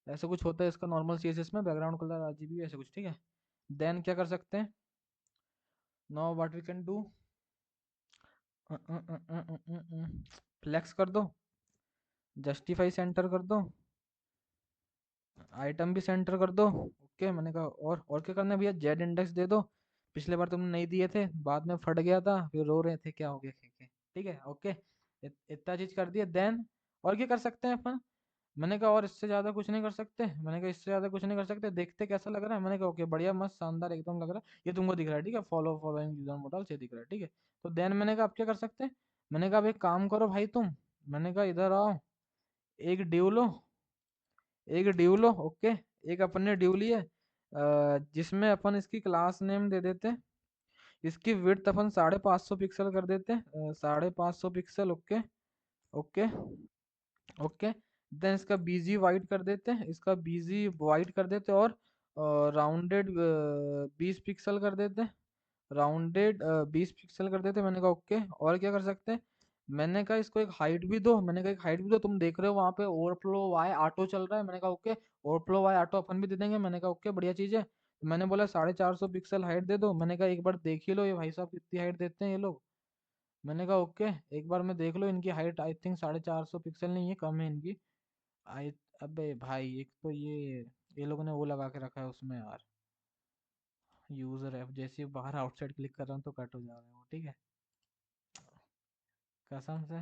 ऐसा कुछ होता है इसका नॉर्मल सीएसएस में, बैकग्राउंड कलर आरजीबी ऐसा कुछ, ठीक है। देन क्या कर सकते हैं? Now what we can do, flex कर दो, जस्टिफाई सेंटर कर दो, आइटम भी सेंटर कर दो। ओके मैंने कहा और क्या करना है भैया? जेड इंडेक्स दे दो। पिछले बार तुमने नहीं दिए थे, बाद में फट गया था, फिर रो रहे थे क्या हो गया के, ठीक है। ओके इतना चीज कर दिया। देन और क्या कर सकते हैं अपन? मैंने कहा और इससे ज्यादा कुछ नहीं कर सकते। मैंने कहा इससे ज्यादा कुछ नहीं कर सकते, देखते कैसा लग रहा है। मैंने कहा ओके बढ़िया मस्त शानदार एकदम लग रहा है, ये तुमको दिख रहा है, ठीक है। फॉलोइंग यूजर मॉडल से दिख रहा है, ठीक है। तो देन मैंने कहा आप क्या कर सकते हैं? मैंने कहा अब एक काम करो भाई तुम। मैंने कहा इधर आओ, एक ड्यू लो। एक ड्यू लो, ओके। एक अपन ने ड्यू लिया, जिसमें अपन इसकी क्लास नेम दे देते हैं। इसकी विड्थ अपन 550 पिक्सल कर देते हैं, 550 pixel. Okay. Okay. Okay. Then इसका बीजी वाइट कर देते हैं, इसका बीजी वाइट कर देते हैं। और राउंडेड 20 पिक्सल कर देते हैं। राउंडेड 20 पिक्सल कर देते हैं। मैंने कहा ओके। और क्या कर सकते हैं? मैंने कहा इसको एक हाइट भी दो। मैंने कहा एक हाइट भी दो। तुम देख रहे हो वहां पे ओवरफ्लो वाई ऑटो चल रहा है। मैंने कहा ओके, ओवरफ्लो वाई ऑटो अपन भी दे देंगे। मैंने कहा ओके बढ़िया चीज है। मैंने बोला 450 पिक्सल हाइट दे दो। मैंने कहा एक बार देख ही लो ये भाई साहब कितनी हाइट देते हैं ये लोग। मैंने कहा ओके एक बार में देख लो इनकी हाइट। आई थिंक 450 पिक्सल नहीं है, कम है इनकी। आई अबे भाई एक तो ये लोगों ने वो लगा के रखा है उसमें यार, यूजर ऐप। जैसे ही बाहर आउटसाइड क्लिक कर रहा हूँ तो कट हो जा रहा है वो, ठीक है। कसम से।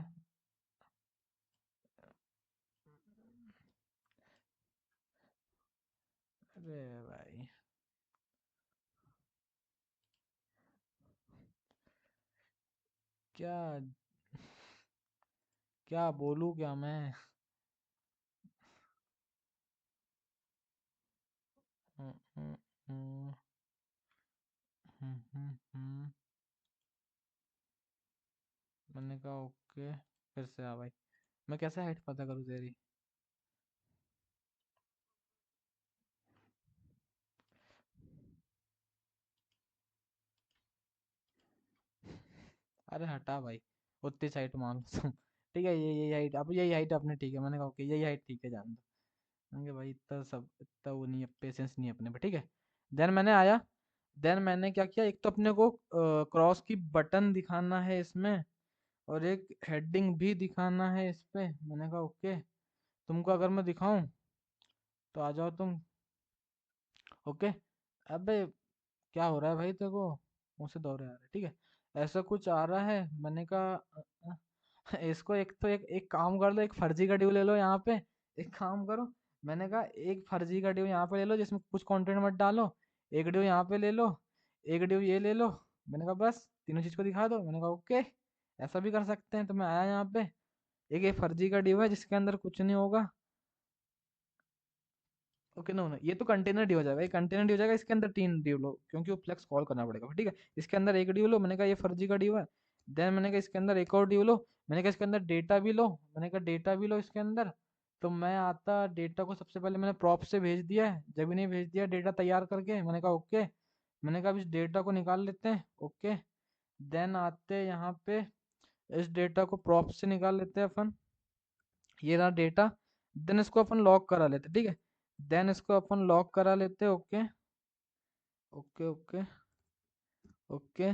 अरे भाई क्या, क्या बोलूं क्या मैं? हम्म, हम्म, हम्म, हम्म। मैंने कहा ओके। फिर से आ भाई। मैं कैसे हाइट पता करूँ तेरी? अरे हटा भाई। उतनी हाइट मान लो तुम। ठीक है ये यही हाइट, अब यही हाइट अपने, ठीक है। मैंने कहा ओके यही हाइट ठीक है, जान दो। मैंने कहा भाई इतना सब इतना वो नहीं है, पेशेंस नहीं है अपने पे, ठीक है। देन मैंने आया। देन मैंने क्या किया, एक तो अपने को क्रॉस की बटन दिखाना है इसमें, और एक हेडिंग भी दिखाना है इस पे। मैंने कहा ओके। तुमको अगर मैं दिखाऊं तो आ जाओ तुम। ओके। अबे क्या हो रहा है भाई? तेरे को मुझसे दौरे आ रहे हैं, ठीक है। ऐसा कुछ आ रहा है। मैंने कहा इसको एक तो एक काम कर लो, एक फर्जी का ड्यू ले लो यहाँ पे। एक काम करो। मैंने कहा एक फर्जी का ड्यू यहाँ पे ले लो जिसमें कुछ कंटेंट मत डालो। एक ड्यू यहाँ पे ले लो। एक ड्यू ये ले लो। मैंने कहा बस तीनों चीज को दिखा दो। मैंने कहा ओके ऐसा भी कर सकते हैं। तो मैं आया यहाँ पे, एक ये फर्जी का डिव है जिसके अंदर कुछ नहीं होगा। ओके, नो नो, ये तो कंटेनर डी हो जाएगा, ये कंटेनर डी हो जाएगा, इसके अंदर 3 डी लो क्योंकि वो फ्लेक्स कॉल करना पड़ेगा, ठीक है। इसके अंदर एक डी लो, मैंने कहा ये फर्जी का डी है। देन मैंने कहा इसके अंदर एक और डी लो, मैंने कहा इसके अंदर डेटा भी लो, मैंने कहा डेटा भी लो इसके अंदर। तो मैं आता डेटा को सबसे पहले मैंने प्रॉप से भेज दिया है, जब इन्हें भेज दिया डेटा तैयार करके, मैंने कहा ओके। मैंने कहा अब इस डेटा को निकाल लेते हैं, ओके। देन आते यहाँ पे, इस डेटा को प्रॉप से निकाल लेते हैं अपन, ये रहा डेटा। देन इसको अपन लॉक करा लेते, ठीक है। देन इसको अपन लॉक करा लेते, okay okay okay okay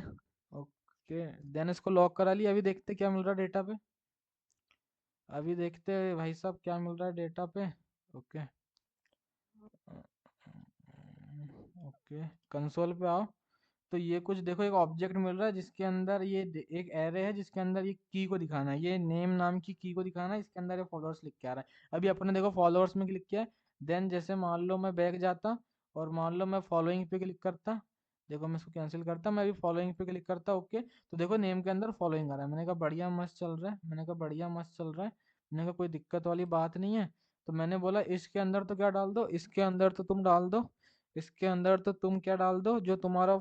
okay. Then इसको लॉक करा लिया, अभी देखते क्या मिल रहा है डेटा पे। अभी देखते हैं भाई साहब क्या मिल रहा है डेटा पे। ओके ओके, कंसोल पे आओ। तो ये कुछ देखो, एक ऑब्जेक्ट मिल रहा है जिसके अंदर ये एक एरे है जिसके अंदर ये की को दिखाना है, ये नेम नाम की की को दिखाना है, इसके अंदर ये फॉलोअर्स लिख के आ रहा है। अभी अपने देखो फॉलोअर्स में क्लिक किया है। देन जैसे मान लो मैं बैक जाता और मान लो मैं फॉलोइंग पे क्लिक करता, देखो मैं इसको कैंसिल करता, मैं अभी फॉलोइंग पे क्लिक करता, ओके। तो देखो नेम के अंदर फॉलोइंग आ रहा है, मैंने कहा बढ़िया मस्त चल रहा है, मैंने कहा बढ़िया मस्त चल रहा है, मैंने कहा कोई दिक्कत वाली बात नहीं है। तो मैंने बोला इसके अंदर तो क्या डाल दो, इसके अंदर तो तुम डाल दो, इसके अंदर तो तुम क्या डाल दो, जो तुम्हारा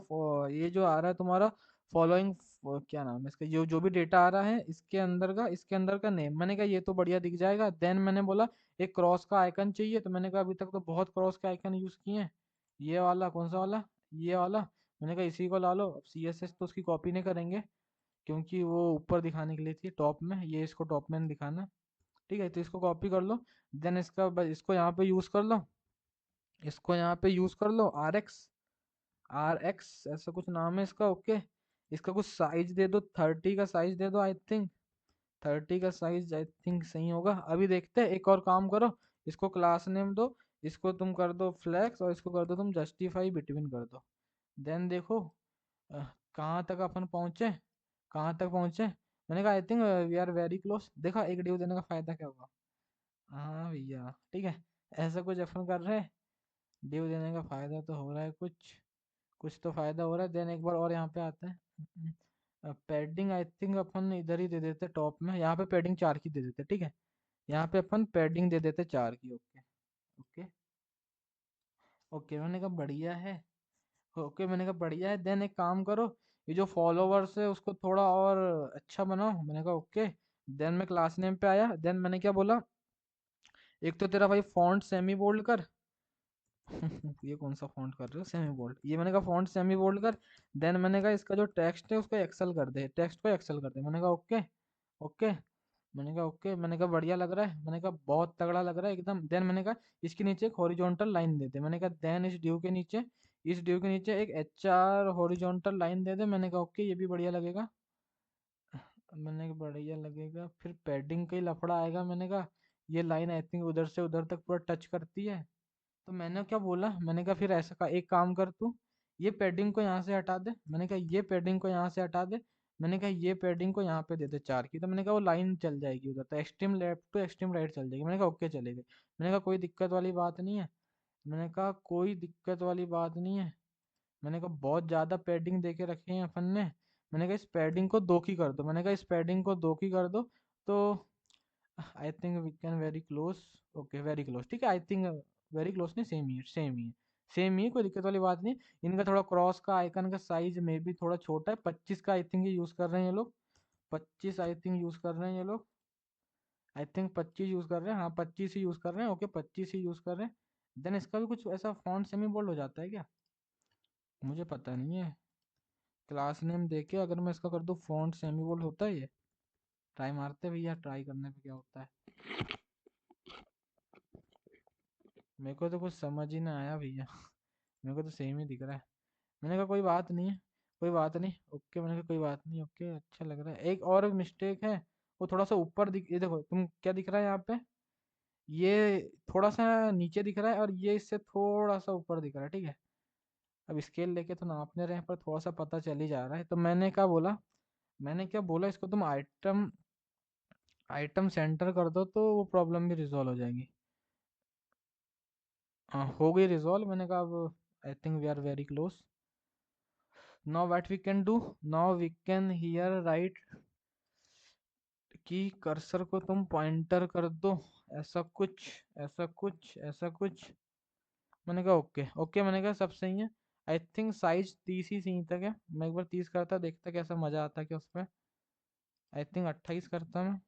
ये जो आ रहा है तुम्हारा फॉलोइंग, क्या नाम है इसका, जो जो भी डेटा आ रहा है इसके अंदर का नेम। मैंने कहा ये तो बढ़िया दिख जाएगा। देन मैंने बोला एक क्रॉस का आइकन चाहिए, तो मैंने कहा अभी तक तो बहुत क्रॉस के आइकन यूज किए हैं, ये वाला कौन सा वाला, ये वाला। मैंने कहा इसी को ला लो। अब CSS तो उसकी कॉपी नहीं करेंगे क्योंकि वो ऊपर दिखाने के लिए थी टॉप में, ये इसको टॉप में नहीं दिखाना, ठीक है। तो इसको कॉपी कर लो। देन इसको यहाँ पे यूज कर लो, इसको यहाँ पे यूज कर लो, RX ऐसा कुछ नाम है इसका, ओके। इसका कुछ साइज दे दो, 30 का साइज दे दो, आई थिंक 30 का साइज आई थिंक सही होगा। अभी देखते हैं, एक और काम करो, इसको क्लास नेम दो, इसको तुम कर दो फ्लैक्स और इसको कर दो तुम जस्टिफाई बिटवीन कर दो। देन देखो कहाँ तक अपन पहुंचे, कहाँ तक पहुंचे। मैंने कहा I think we are very close. देखा एक ड्यू देने का फायदा क्या होगा। हाँ भैया, ठीक है, ऐसा कुछ अपन कर रहे हैं, ड्यू देने का फायदा तो हो रहा है, कुछ कुछ तो फायदा हो रहा है। देन एक बार और यहाँ पे आते हैं, पैडिंग आई थिंक अपन इधर ही दे देते टॉप में, यहाँ पे पैडिंग 4 की दे देते, ठीक है। यहाँ पे अपन पैडिंग दे देते 4 की, ओके ओके ओके। मैंने कहा बढ़िया है, ओके मैंने कहा बढ़िया है। देन एक काम करो, ये जो फॉलोवर्स है उसको थोड़ा और अच्छा बनाओ, मैंने कहा ओके। देन मैं क्लास नेम पे आया, देन मैंने क्या बोला, एक तो तेरा भाई फॉन्ट सेमी बोल्ड कर। ये कौन सा फॉन्ट कर रहे हो सेमी बोल्ड, ये मैंने कहा फॉन्ट सेमी बोल्ड कर। देन मैंने कहा इसका जो टेक्स्ट है उसको एक्सेल कर दे, टेक्स्ट को एक्सेल कर दे, मैंने कहा ओके ओके। मैंने कहा ओके, मैंने कहा बढ़िया लग रहा है, मैंने कहा बहुत तगड़ा लग रहा है एकदम। देन मैंने कहा इसके नीचे एक हॉरिजॉन्टल लाइन दे दे, मैंने कहा देन इस ड्यू के नीचे एक HR हॉरिजॉन्टल लाइन दे दे, मैंने कहा ओके ये भी बढ़िया लगेगा। मैंने कहा बढ़िया लगेगा, फिर पैडिंग का ही लफड़ा आएगा, मैंने कहा ये लाइन आई थिंक उधर से उधर तक पूरा टच करती है। तो मैंने क्या बोला, मैंने कहा फिर ऐसा का एक काम कर तू, ये पैडिंग को यहाँ से हटा दे, मैंने कहा ये पैडिंग को यहाँ से हटा दे, मैंने कहा ये पैडिंग को यहाँ पे दे दे 4 की। तो मैंने कहा वो लाइन चल जाएगी उधर, तो extreme left to extreme right चल जाएगी, मैंने कहा ओके चलेगी। मैंने कहा कोई दिक्कत वाली बात नहीं है, मैंने कहा कोई दिक्कत वाली बात नहीं है। मैंने कहा बहुत ज़्यादा पैडिंग दे के रखे हैं अपन ने, मैंने कहा इस पैडिंग को 2 की कर दो, मैंने कहा इस पैडिंग को 2 की कर दो। तो I think we can very close, okay very close, ठीक है। आई थिंक वेरी क्लोज नहीं, सेम ही है, सेम ही है, सेम ही है, कोई दिक्कत वाली बात नहीं। इनका थोड़ा क्रॉस का आइकन का साइज में भी थोड़ा छोटा है, 25 का आई थिंक ये यूज़ कर रहे हैं ये लोग, 25 आई थिंक यूज़ कर रहे हैं ये लोग, आई थिंक 25 यूज़ कर रहे हैं, हाँ 25 ही यूज़ कर रहे हैं, ओके 25 ही यूज़ कर रहे हैं। देन इसका भी कुछ ऐसा फॉन्ट सेमी बोल्ड हो जाता है क्या, मुझे पता नहीं है। क्लास नेम देके अगर मैं इसका कर दूँ फॉन्ट सेमी बोल्ड होता है ये, ट्राई मारते हैं भैया, ट्राई करने पे क्या होता है। मेरे को तो कुछ समझ ही ना आया भैया, मेरे को तो सेम ही दिख रहा है। मैंने कहा कोई बात नहीं है, कोई बात नहीं, ओके मैंने कहा कोई बात नहीं, ओके अच्छा लग रहा है। एक और मिस्टेक है, वो थोड़ा सा ऊपर दिख, ये देखो तुम क्या दिख रहा है यहाँ पे, ये थोड़ा सा नीचे दिख रहा है और ये इससे थोड़ा सा ऊपर दिख रहा है, ठीक है। अब स्केल लेके तो नापने रहे पर थोड़ा सा पता चल ही जा रहा है। तो मैंने क्या बोला, मैंने क्या बोला, इसको तुम आइटम आइटम सेंटर कर दो तो वो प्रॉब्लम भी रिजॉल्व हो जाएगी। हाँ हो गई रिजॉल्व, मैंने कहा अब I think we are very close. Now what we can do, now we can here write कि कर्सर को तुम पॉइंटर कर दो, ऐसा कुछ, ऐसा कुछ, ऐसा कुछ। मैंने कहा ओके ओके, मैंने कहा सब सही है। आई थिंक साइज 30 ही सही तक है। मैं एक बार 30 करता, देखता कैसा मजा आता है क्या उस पर। आई थिंक 28 करता मैं।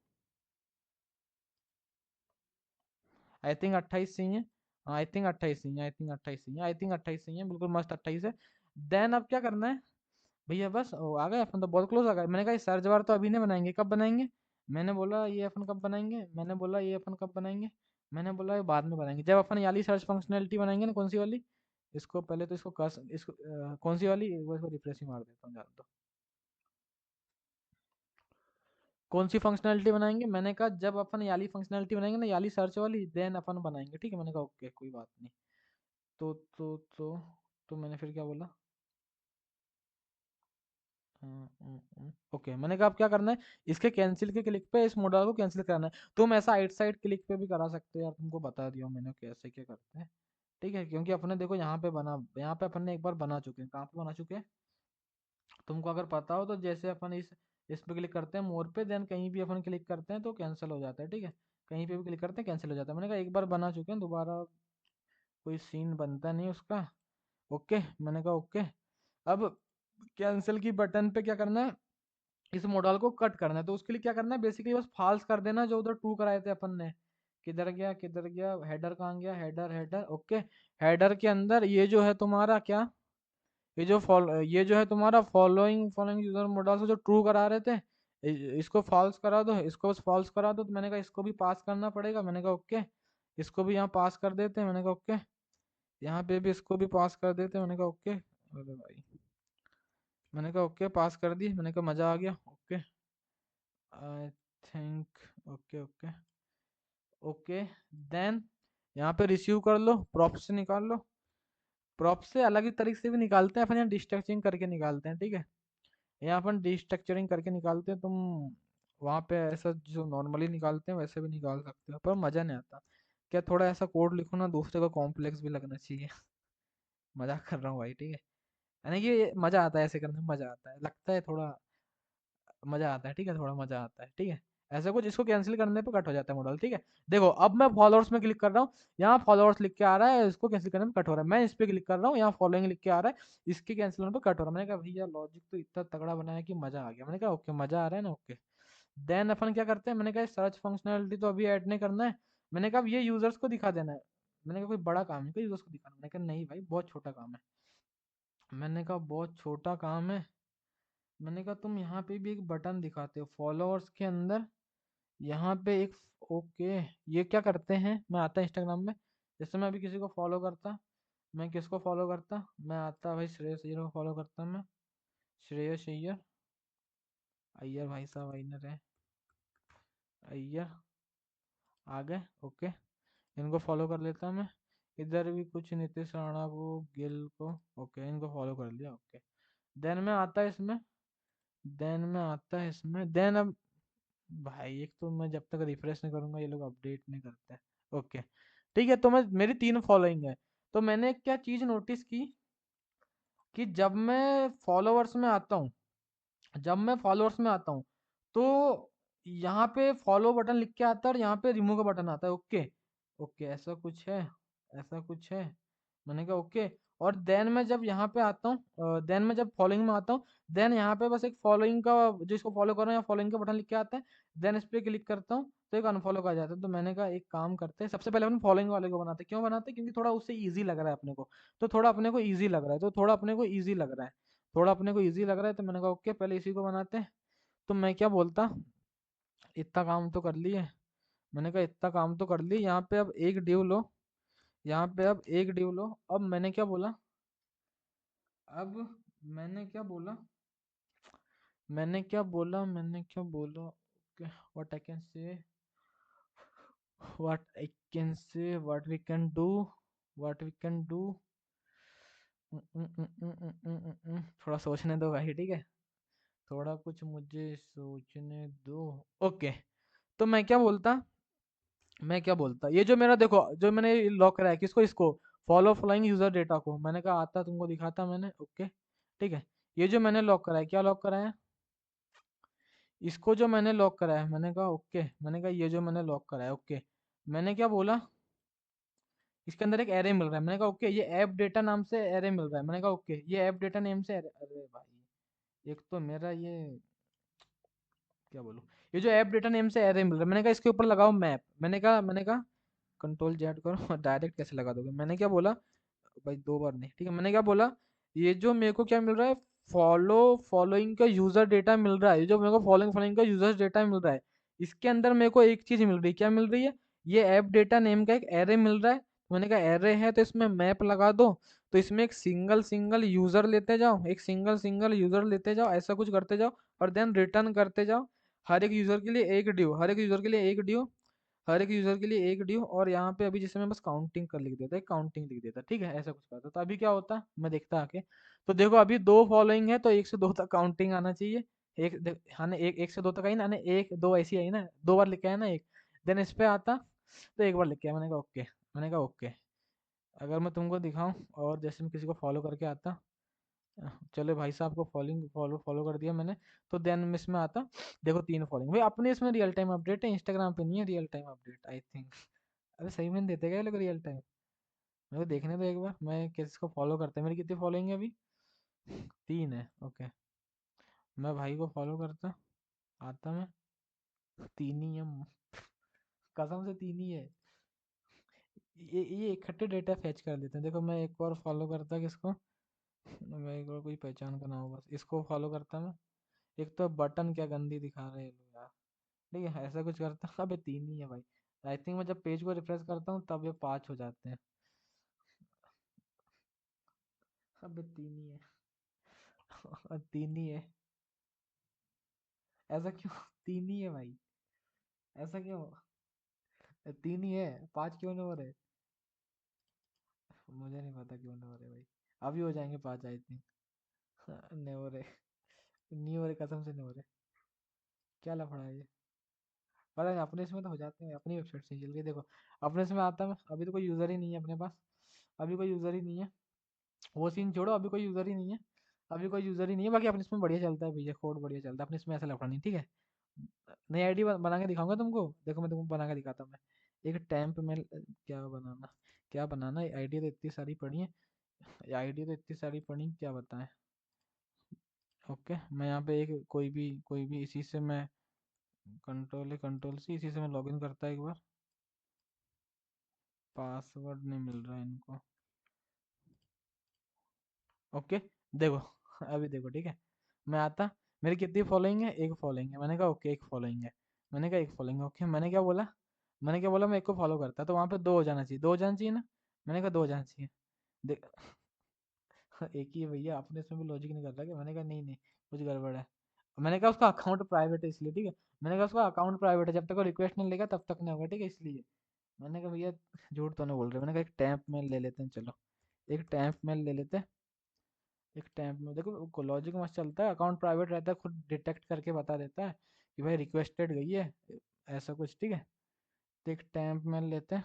आई थिंक 28 सही है। आई थिंक 28 सही है, आई थिंक 28 सही है, आई थिंक 28 सही है, बिल्कुल मस्त 28 है। देन अब क्या करना है भैया, बस आ गए अपन तो, बहुत क्लोज आ गए। मैंने कहा ये सर्च बार तो अभी नहीं बनाएंगे, कब बनाएंगे? मैंने बोला ये अपन कब बनाएंगे, मैंने बोला ये अपन कब बनाएंगे, मैंने बोला ये बाद में बनाएंगे, जब अपन ये वाली सर्च फंक्शनैलिटी बनाएंगे ना। कौन सी वाली? इसको पहले तो इसको कस इसको कौन सी वाली, वो इसको रिफ्रेश ही मार देता हूँ जान तो। कौन सी फंक्शनैलिटी बनाएंगे? मैंने कहा जब अपन ये वाली फंक्शनैलिटी बनाएंगे ना, ये वाली सर्च वाली, देन अपन बनाएंगे, ठीक है। मैंने कहा ओके कोई बात नहीं। तो तो तो तो मैंने फिर क्या बोला? ओके, मैंने कहा अब क्या करना है, इसके कैंसिल के क्लिक पे इस मॉडल को कैंसिल करना है। तुम ऐसा आइट साइड क्लिक पे भी करा सकते हो यार, तुमको बता दिया हूं मैंने कैसे क्या करते हैं। ठीक है, क्योंकि अपने देखो यहाँ पे बना, यहाँ पे अपन ने एक बार बना चुके हैं। कहाँ पे बना चुके हैं? तुमको अगर पता हो तो, जैसे अपन इस पे क्लिक करते हैं मोर पे, देन कहीं भी अपन क्लिक करते हैं तो कैंसिल हो जाता है, ठीक है। कहीं पे भी क्लिक करते हैं कैंसिल हो जाता है। मैंने कहा एक बार बना चुके हैं, दोबारा कोई सीन बनता नहीं उसका। ओके, मैंने कहा ओके। अब कैंसिल की बटन पे क्या करना है, इस मॉडल को कट करना है। तो उसके लिए क्या करना है, बेसिकली बस फॉल्स कर देना जो उधर ट्रू कराए थे अपन ने। किधर गया, किधर गया, हेडर कहाँ गया, हेडर हेडर, ओके। हेडर के अंदर ये जो है तुम्हारा क्या, ये जो है तुम्हारा फॉलोइंग फॉलोइंग यूजर मॉडल से जो ट्रू करा रहे थे, इसको फॉल्स करा दो, इसको बस फॉल्स करा दो। तो मैंने कहा इसको भी पास करना पड़ेगा, मैंने कहा ओके। इसको भी यहाँ पास कर देते हैं, मैंने कहा ओके। यहाँ पे भी इसको भी पास कर देते हैं, मैंने कहा ओके। अरे भाई, मैंने कहा ओके, पास कर दी, मैंने कहा मजा आ गया, okay. I think okay okay okay. Then यहाँ पे रिसीव कर लो, प्रॉप से निकाल लो। प्रॉप से अलग ही तरीके से भी निकालते हैं अपन, यहाँ डिस्ट्रक्चरिंग करके निकालते हैं, ठीक है। यहाँ अपन डिस्ट्रक्चरिंग करके निकालते हैं, तुम वहाँ पे ऐसा जो नॉर्मली निकालते हैं वैसे भी निकाल सकते हो, पर मज़ा नहीं आता। क्या थोड़ा ऐसा कोड लिखो ना, दूसरे को कॉम्प्लेक्स भी लगना चाहिए। मजाक कर रहा हूँ भाई, ठीक है। यानी कि मज़ा आता है ऐसे करने में, मज़ा आता है, लगता है थोड़ा मजा आता है, ठीक है, थोड़ा मजा आता है, ठीक है। ऐसा कुछ, इसको कैंसिल करने पे कट हो जाता है मॉडल, ठीक है। देखो अब मैं फॉलोअर्स में क्लिक कर रहा हूँ, यहाँ फॉलोअर्स लिख के आ रहा है, इसको कैंसिल करने में कट हो रहा है। मैं इस पे क्लिक कर रहा हूँ, यहाँ फॉलोइंग लिख के आ रहा है, इसके कैंसिल होने पे कट हो रहा है। मैंने कहा भैया लॉजिक तो इतना तगड़ा बनाया कि मजा आ गया। मैंने कहा ओके, मजा आ रहा है ना, ओके। देन अपन क्या करते हैं, मैंने कहा सर्च फंक्शनैलिटी तो अभी ऐड नहीं करना है। मैंने कहा अब ये यूजर्स को दिखा देना है। मैंने कहा कोई बड़ा काम है कोई यूजर्स को दिखाना? मैंने कहा नहीं भाई, बहुत छोटा काम है। मैंने कहा बहुत छोटा काम है। मैंने कहा तुम यहाँ पे भी एक बटन दिखाते हो फॉलोअर्स के अंदर, यहाँ पे एक, ओके। ये क्या करते हैं, मैं आता इंस्टाग्राम में, जैसे मैं अभी किसी को फॉलो करता, मैं किसको फॉलो करता, मैं आता भाई श्रेयस अय्यर को फॉलो करता मैं। श्रेयस अय्यर, अय्यर भाई साहब, अय्यर है, अय्यर आ गए, ओके। इनको फॉलो कर लेता मैं। इधर भी कुछ नीतीश राणा को, गिल को, ओके, इनको फॉलो कर लिया, ओके। देन में आता है इसमें, देन में आता है इसमें, देन अब भाई एक तो मैं जब तक रिफ्रेश नहीं करूंगा ये लोग अपडेट नहीं करते हैं। ओके, ठीक है। तो मैं, मेरी 3 फॉलोइंग है। तो मैंने क्या चीज नोटिस की कि जब मैं फॉलोअर्स में आता हूँ, जब मैं फॉलोअर्स में आता हूँ, तो यहाँ पे फॉलो बटन लिख के आता है और यहाँ पे रिमूव का बटन आता है, ओके। ओके, ऐसा कुछ है, ऐसा कुछ है। मैंने कहा ओके। और देन मैं जब यहाँ पे आता हूँ, देन मैं जब फॉलोइंग में आता हूँ, देन यहाँ पे बस एक फॉलोइंग का, जिसको फॉलो कर रहा हूँ, या फॉलोइंग का बटन लिख के आता है। देन इस पे क्लिक करता हूँ तो एक अनफॉलो का आ जाता है। तो मैंने कहा एक काम करते हैं, सबसे पहले अपन फॉलोइंग वाले को बनाते हैं। क्यों बनाते हैं? क्योंकि थोड़ा उससे ईजी लग रहा है अपने को। तो थोड़ा अपने को ईजी लग रहा है, तो थोड़ा अपने को ईजी लग रहा है, थोड़ा अपने को ईजी लग रहा है। तो मैंने कहा ओके, पहले इसी को बनाते हैं। तो मैं क्या बोलता, इतना काम तो कर लिए। मैंने कहा इतना काम तो कर लिए, यहाँ पे अब एक ड्यू लो, यहाँ पे अब एक ड्यू लो। अब मैंने क्या बोला, अब मैंने क्या बोला, मैंने क्या बोला, okay. What I can say, what we can do, what we can do. थोड़ा सोचने दो भाई, ठीक है, थोड़ा कुछ मुझे सोचने दो। ओके, तो मैं क्या बोलता, ये जो मेरा देखो, जो मैंने लॉक करा है किसको, इसको फॉलो फ्लाइंग यूजर डेटा को, मैंने कहा आता तुमको दिखाता मैंने, ओके। ठीक है, ये जो मैंने लॉक करा है, क्या लॉक करा है, इसको जो मैंने लॉक करा है, मैंने कहा ओके, मैंने कहा ये जो मैंने लॉक करा है ओके, मैंने क्या बोला, इसके अंदर एक एरे मिल रहा है, मैंने कहा ओके, ये ऐप डेटा नाम से एरे मिल रहा है, मैंने कहा ओके, ये ऐप डेटा नेम से एरे, अरे भाई एक तो मेरा ये क्या बोलूं, ये जो ऐप डेटा नेम से एरे मिल रहा है, मैंने कहा इसके ऊपर लगाओ मैप, मैंने कहा कंट्रोल जेड करो डायरेक्ट कैसे लगा दोगे, मैंने क्या बोला भाई, दो बार नहीं, ठीक है, मैंने क्या बोला, ये जो मेरे को क्या मिल रहा है, फॉलोइंग का यूजर डेटा मिल रहा है, ये जो मेरे को फॉलोइंग फॉलोइंग का यूजर डेटा मिल रहा है, इसके अंदर मेरे को एक चीज मिल रही है, क्या मिल रही है, ये ऐप डेटा नेम का एक एरे मिल रहा है, तो मैंने कहा एरे है तो इसमें मैप लगा दो, तो इसमें एक सिंगल सिंगल यूजर लेते जाओ, एक सिंगल सिंगल यूजर लेते जाओ, ऐसा कुछ करते जाओ, और देन रिटर्न करते जाओ, हर एक यूजर के लिए एक ड्यू, हर एक यूजर के लिए एक ड्यू, हर एक यूजर के लिए एक ड्यू, और यहाँ पे अभी जैसे मैं बस काउंटिंग कर लिख देता, एक काउंटिंग लिख देता, ठीक है, ऐसा कुछ करता, तो अभी क्या होता, मैं देखता आके, तो देखो अभी दो फॉलोइंग है, तो एक से दो तक काउंटिंग आना चाहिए, हाँ ना, एक से दो तक आई ना, एक दो ऐसी आई ना, दो बार लिख के आया ना एक, देन इस पे आता, तो एक बार लिख के आया, मैंने कहा ओके, मैंने कहा ओके, अगर मैं तुमको दिखाऊं, और जैसे मैं किसी को फॉलो करके आता, चलो भाई साहब को फॉलो फॉलो कर दिया मैंने, तो देन में इसमें आता, देखो तीन फॉलोइंग, भाई अपने इसमें रियल टाइम अपडेट है, इंस्टाग्राम पे नहीं है real time update I think, अरे सही में नहीं देते क्या ये लोग रियल टाइम, मेरे को देखने दो एक बार, मैं किसको फॉलो करता है, मेरी कितनी फॉलोइंग है अभी, तीन है, ओके, मैं भाई को फॉलो करता, आता मैं, तीन ही है, कसम से तीन ही है, ये इकट्ठे डेटा फैच कर लेते हैं, देखो मैं एक बार फॉलो करता किसको, मैं एक बार कोई पहचान का ना हो, बस इसको फॉलो करता मैं, एक तो बटन क्या गंदी दिखा रहे हैं लोग यार, ठीक है, ऐसा कुछ करता हूँ, अबे तीन ही है भाई, आई थिंक मैं जब पेज को रिफ्रेश करता हूँ तब ये पांच हो जाते हैं, अबे तीन ही है और तीन ही है, ऐसा क्यों तीन ही है भाई, ऐसा क्यों, तीन ही है, पांच क्यों नहीं हो रहे, मुझे नहीं पता क्यों नहीं हो रहे भाई, अभी हो जाएंगे पांच आई थिंक, नहीं हो रहे, नहीं हो रहे, कसम से नहीं हो रहे, क्या लफड़ा है ये, पता नहीं, अपने इसमें तो हो जाते हैं, अपनी वेबसाइट से ही चल के देखो, अपने इसमें आता है, अभी तो कोई यूजर ही नहीं है अपने पास, अभी कोई यूजर ही नहीं है, वो सीन छोड़ो, अभी कोई यूजर ही नहीं है, अभी कोई यूजर ही नहीं है, बाकी अपने इसमें बढ़िया चलता है भैया, कोड बढ़िया चलता है अपने इसमें, ऐसा लफड़ा नहीं, ठीक है, नई आईडी बना के दिखाऊंगा तुमको, देखो मैं तुमको बना के दिखाता हूँ मैं, एक टैंप में क्या बनाना, क्या बनाना, आईडी तो इतनी सारी पड़ी है, आईडी तो इतनी सारी पड़ी, क्या बताएं, ओके, मैं यहाँ पे एक कोई भी इसी से मैं कंट्रोल सी, इसी से मैं लॉगिन करता एक बार, पासवर्ड नहीं मिल रहा है इनको, ओके, देखो अभी देखो, ठीक है, मैं आता, मेरी कितनी फॉलोइंग है, एक फॉलोइंग है, मैंने कहा ओके एक फॉलोइंग है, मैंने कहा एक फॉलोइंग, ओके, मैंने क्या बोला मैं एक को फॉलो करता, तो वहां पे दो हो जाना चाहिए, दो हो जाना चाहिए ना, मैंने कहा दो हो जाना चाहिए, देख एक ही है भैया, अपने इसमें भी लॉजिक नहीं कर रहा क्या, मैंने कहा नहीं नहीं, कुछ गड़बड़ है, मैंने कहा उसका अकाउंट प्राइवेट है इसलिए, ठीक है, मैंने कहा उसका अकाउंट प्राइवेट है, जब तक वो रिक्वेस्ट नहीं लेगा तब तक नहीं होगा, ठीक है, इसलिए मैंने कहा भैया झूठ तो नहीं बोल रहे, मैंने कहा एक टैंप मेल ले लेते हैं, चलो एक टैंप मेल ले लेते हैं, एक टैंप में देखो लॉजिक मस्त चलता है, अकाउंट प्राइवेट रहता है, खुद डिटेक्ट करके बता देता है कि भाई रिक्वेस्टेड गई है, ऐसा कुछ, ठीक है, तो एक टैंप मेल लेते हैं,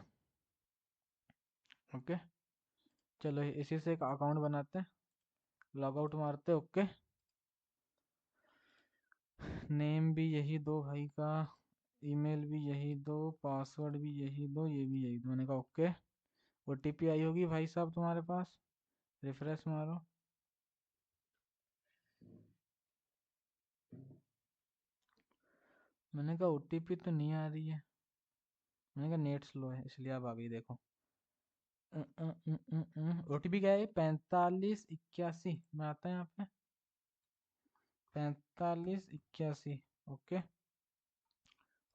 ओके, चलो इसी से एक अकाउंट बनाते हैं, लॉग आउट मारते हैं, ओके, नेम भी यही दो भाई का, ईमेल भी यही दो, पासवर्ड भी यही दो, ये भी यही दो, मैंने कहा ओके, ओटीपी आई होगी भाई साहब तुम्हारे पास, रिफ्रेश मारो, मैंने कहा ओटीपी तो नहीं आ रही है, मैंने कहा नेट स्लो है इसलिए अब आ गई, देखो ओटीपी क्या है, 4581 में आता है यहाँ पे, 4581, ओके,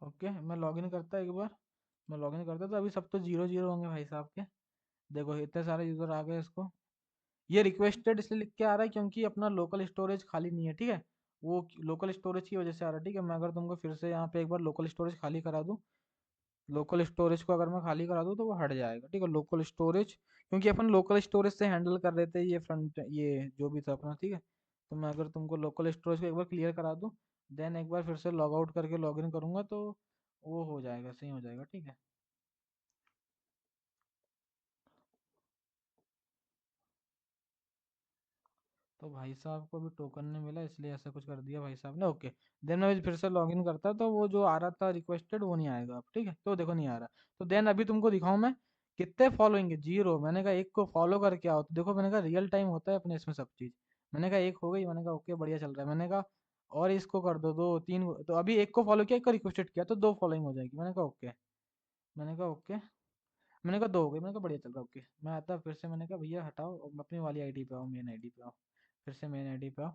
ओके, मैं लॉगिन करता एक बार, मैं लॉगिन करता तो अभी सब तो जीरो जीरो होंगे भाई साहब के, देखो इतने सारे यूजर आ गए इसको, ये रिक्वेस्टेड इसलिए लिख के आ रहा है क्योंकि अपना लोकल स्टोरेज खाली नहीं है, ठीक है, वो लोकल स्टोरेज की वजह से आ रहा है, ठीक है, मैं अगर तुमको फिर से यहाँ पे एक बार लोकल स्टोरेज खाली करा दूँ, लोकल स्टोरेज को अगर मैं खाली करा दूँ तो वो हट जाएगा, ठीक है, लोकल स्टोरेज, क्योंकि अपन लोकल स्टोरेज से हैंडल कर रहे थे ये फ्रंट, ये जो भी था अपना, ठीक है, तो मैं अगर तुमको लोकल स्टोरेज को एक बार क्लियर करा दूँ, देन एक बार फिर से लॉग आउट करके लॉग इन करूँगा, तो वो हो जाएगा, सही हो जाएगा, ठीक है, तो भाई साहब को भी टोकन नहीं मिला, इसलिए ऐसा कुछ कर दिया भाई साहब ने। ओके, देन मैं फिर से लॉगिन करता तो वो जो आ रहा था रिक्वेस्टेड वो नहीं आएगा अब, ठीक है। तो देखो नहीं आ रहा। तो देन अभी तुमको दिखाऊं मैं कितने फॉलोइंग है, जीरो। मैंने कहा एक को फॉलो करके आओ, तो देखो मैंने कहा रियल टाइम होता है अपने इसमें सब चीज। मैंने कहा एक हो गई, मैंने कहा ओके बढ़िया चल रहा है। मैंने कहा और इसको कर दो, दो तीन तो अभी एक को फॉलो किया, एक को रिक्वेस्टेड किया, तो दो फॉलोइंग हो जाएगी। मैंने कहा ओके। मैंने कहा ओके। मैंने कहा दो हो गई। मैंने कहा बढ़िया चल रहा है, ओके। मैं आता फिर से, मैंने कहा भैया हटाओ, अब अपनी वाली आईडी पे आओ, मेन आईडी पे आओ। फिर से मेन आईडी पे आओ।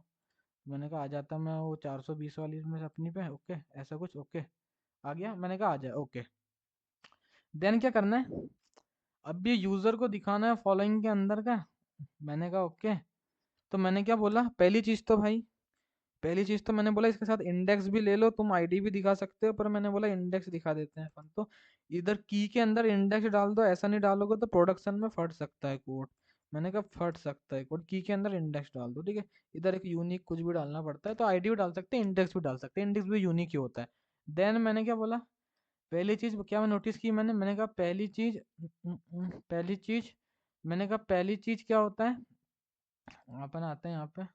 मैंने कहा आ जाता मैं वो 420 वाली में से अपनी पे, ओके ऐसा कुछ, ओके आ गया। मैंने कहा आ जाए, ओके। देन क्या करना है, अब ये यूजर को दिखाना है फॉलोइंग के अंदर का। मैंने कहा ओके। तो मैंने क्या बोला, पहली चीज तो भाई, पहली चीज तो मैंने बोला इसके साथ इंडेक्स भी ले लो, तुम आईडी भी दिखा सकते हो, पर मैंने बोला इंडेक्स दिखा देते हैं अपन तो। इधर की के अंदर इंडेक्स डाल दो, ऐसा नहीं डालोगे तो प्रोडक्शन में फट सकता है कोड। मैंने कहा फट सकता है कोड, की के अंदर इंडेक्स डाल दो, ठीक है। इधर एक यूनिक कुछ भी डालना पड़ता है, तो आईडी भी डाल सकते हैं, इंडेक्स भी डाल सकते हैं, इंडेक्स भी यूनिक ही होता है। देन मैंने क्या बोला, पहली चीज क्या मैं नोटिस की, मैंने कहा पहली चीज, पहली चीज, मैंने कहा पहली चीज क्या होता है, अपन आते हैं यहाँ पे।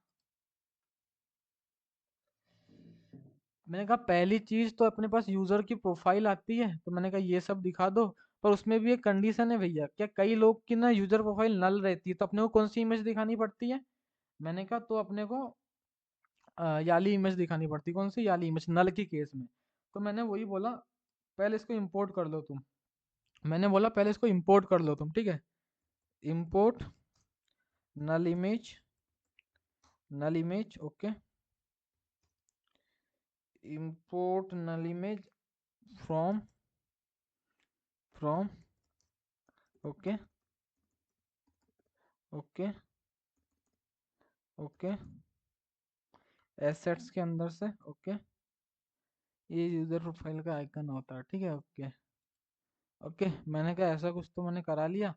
मैंने कहा पहली चीज तो अपने पास यूजर की प्रोफाइल आती है, तो मैंने कहा ये सब दिखा दो। पर उसमें भी एक कंडीशन है भैया, क्या कई लोग की ना यूजर प्रोफाइल नल रहती है, तो अपने को कौन सी इमेज दिखानी पड़ती है। मैंने कहा तो अपने को याली इमेज दिखानी पड़ती है। कौन सी याली इमेज, नल की केस में। तो मैंने वही बोला, पहले इसको इंपोर्ट कर लो तुम। मैंने बोला पहले इसको इंपोर्ट कर लो तुम, ठीक है। Import null image, null image, okay. Import null image from, from, okay, okay, okay, assets के अंदर से, ओके। ये यूजर प्रोफाइल का आइकन होता है, ठीक है, ओके। ओके, मैंने कहा ऐसा कुछ तो मैंने करा लिया।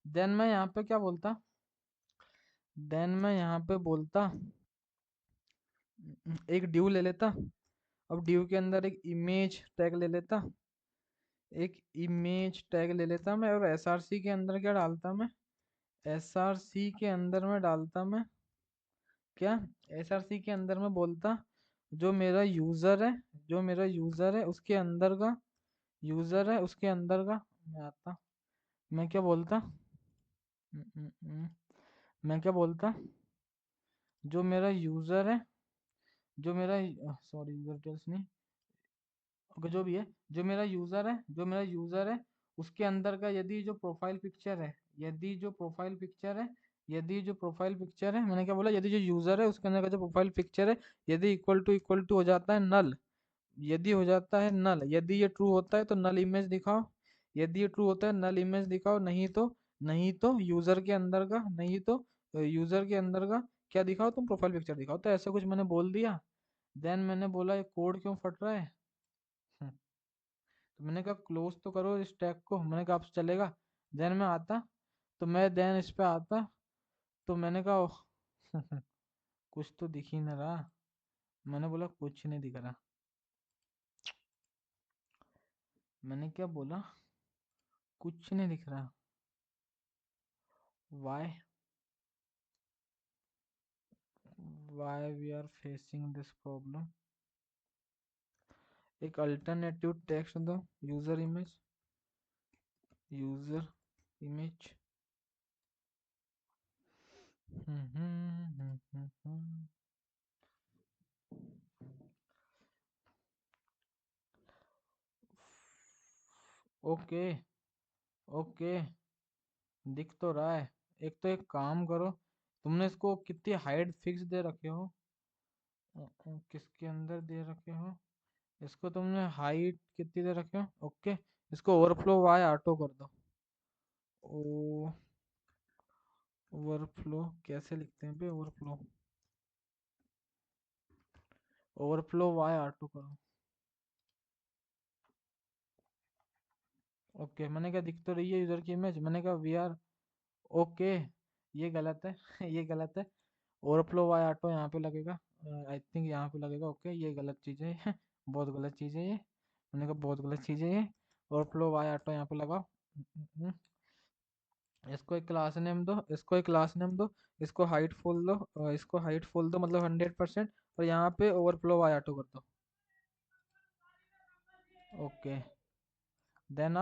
देन मैं यहाँ पे क्या बोलता, देन मैं यहाँ पे बोलता एक ड्यू ले लेता। अब ड्यू के अंदर एक इमेज टैग ले लेता, एक इमेज टैग ले लेता मैं। और एसआरसी के अंदर क्या डालता मैं, एसआरसी के अंदर में डालता मैं क्या, एसआरसी के अंदर में बोलता जो मेरा यूजर है, जो मेरा यूजर है उसके अंदर का, यूजर है उसके अंदर का। मैं आता, मैं क्या बोलता, हम्म, हम्म, हम्म, मैं क्या बोलता, जो मेरा यूजर है, जो मेरा, सॉरी यूजर डिटेल्स नहीं, ओके जो भी है, जो मेरा यूजर है, जो मेरा यूजर है उसके अंदर का यदि जो प्रोफाइल पिक्चर है, यदि जो प्रोफाइल पिक्चर है, यदि जो प्रोफाइल पिक्चर है, मैंने क्या बोला, यदि जो यूजर है उसके अंदर का जो प्रोफाइल पिक्चर है, यदि इक्वल टू हो जाता है नल, यदि हो जाता है नल, यदि ये ट्रू होता है तो नल इमेज दिखाओ, यदि ये ट्रू होता है नल इमेज दिखाओ, नहीं तो, नहीं तो यूजर के अंदर का, नहीं तो यूजर के अंदर का क्या दिखाओ, तुम प्रोफाइल पिक्चर दिखाओ। तो ऐसा कुछ मैंने बोल दिया। देन मैंने बोला ये कोड क्यों फट रहा है। हम्म, तो मैंने कहा क्लोज तो करो इस टैग को, मैंने कहा आप चलेगा। देन मैं आता, तो मैं देन इस पे आता, तो मैंने कहा ओह, कुछ तो दिख ही नहीं रहा। मैंने बोला कुछ नहीं दिख रहा। मैंने क्या बोला, कुछ नहीं दिख रहा। Why, why we are facing this problem। एक अल्टरनेटिव टेक्स्ट दो, user image, user image. Okay, okay, दिख तो रहा है। एक तो एक काम करो, तुमने इसको कितनी हाइट फिक्स दे रखे हो, किसके अंदर दे रखे हो, इसको तुमने हाइट कितनी दे रखे हो, ओके। इसको ओवरफ्लो वाई ऑटो कर दो। ओ, ओवरफ्लो कैसे लिखते हैं बे, ओवरफ्लो, ओवरफ्लो वाई ऑटो करो। ओके, मैंने कहा दिख तो रही है यूजर की इमेज, मैंने कहा वी आर, ओके। ये गलत है, ये गलत है। ओवरफ्लो वाई ऑटो यहाँ पे लगेगा, आई थिंक यहाँ पे लगेगा, ओके। ये गलत चीज़ है ये, बहुत गलत चीज़ है ये। मैंने कहा बहुत गलत चीज़ है ये। ओवरफ्लो वाई ऑटो यहाँ पे लगाओ। इसको एक क्लास नेम दो, इसको एक क्लास नेम दो, इसको हाइट फुल दो, इसको हाइट फुल दो मतलब 100%, और यहाँ पे ओवरफ्लो वाई ऑटो कर दो। ओके, देन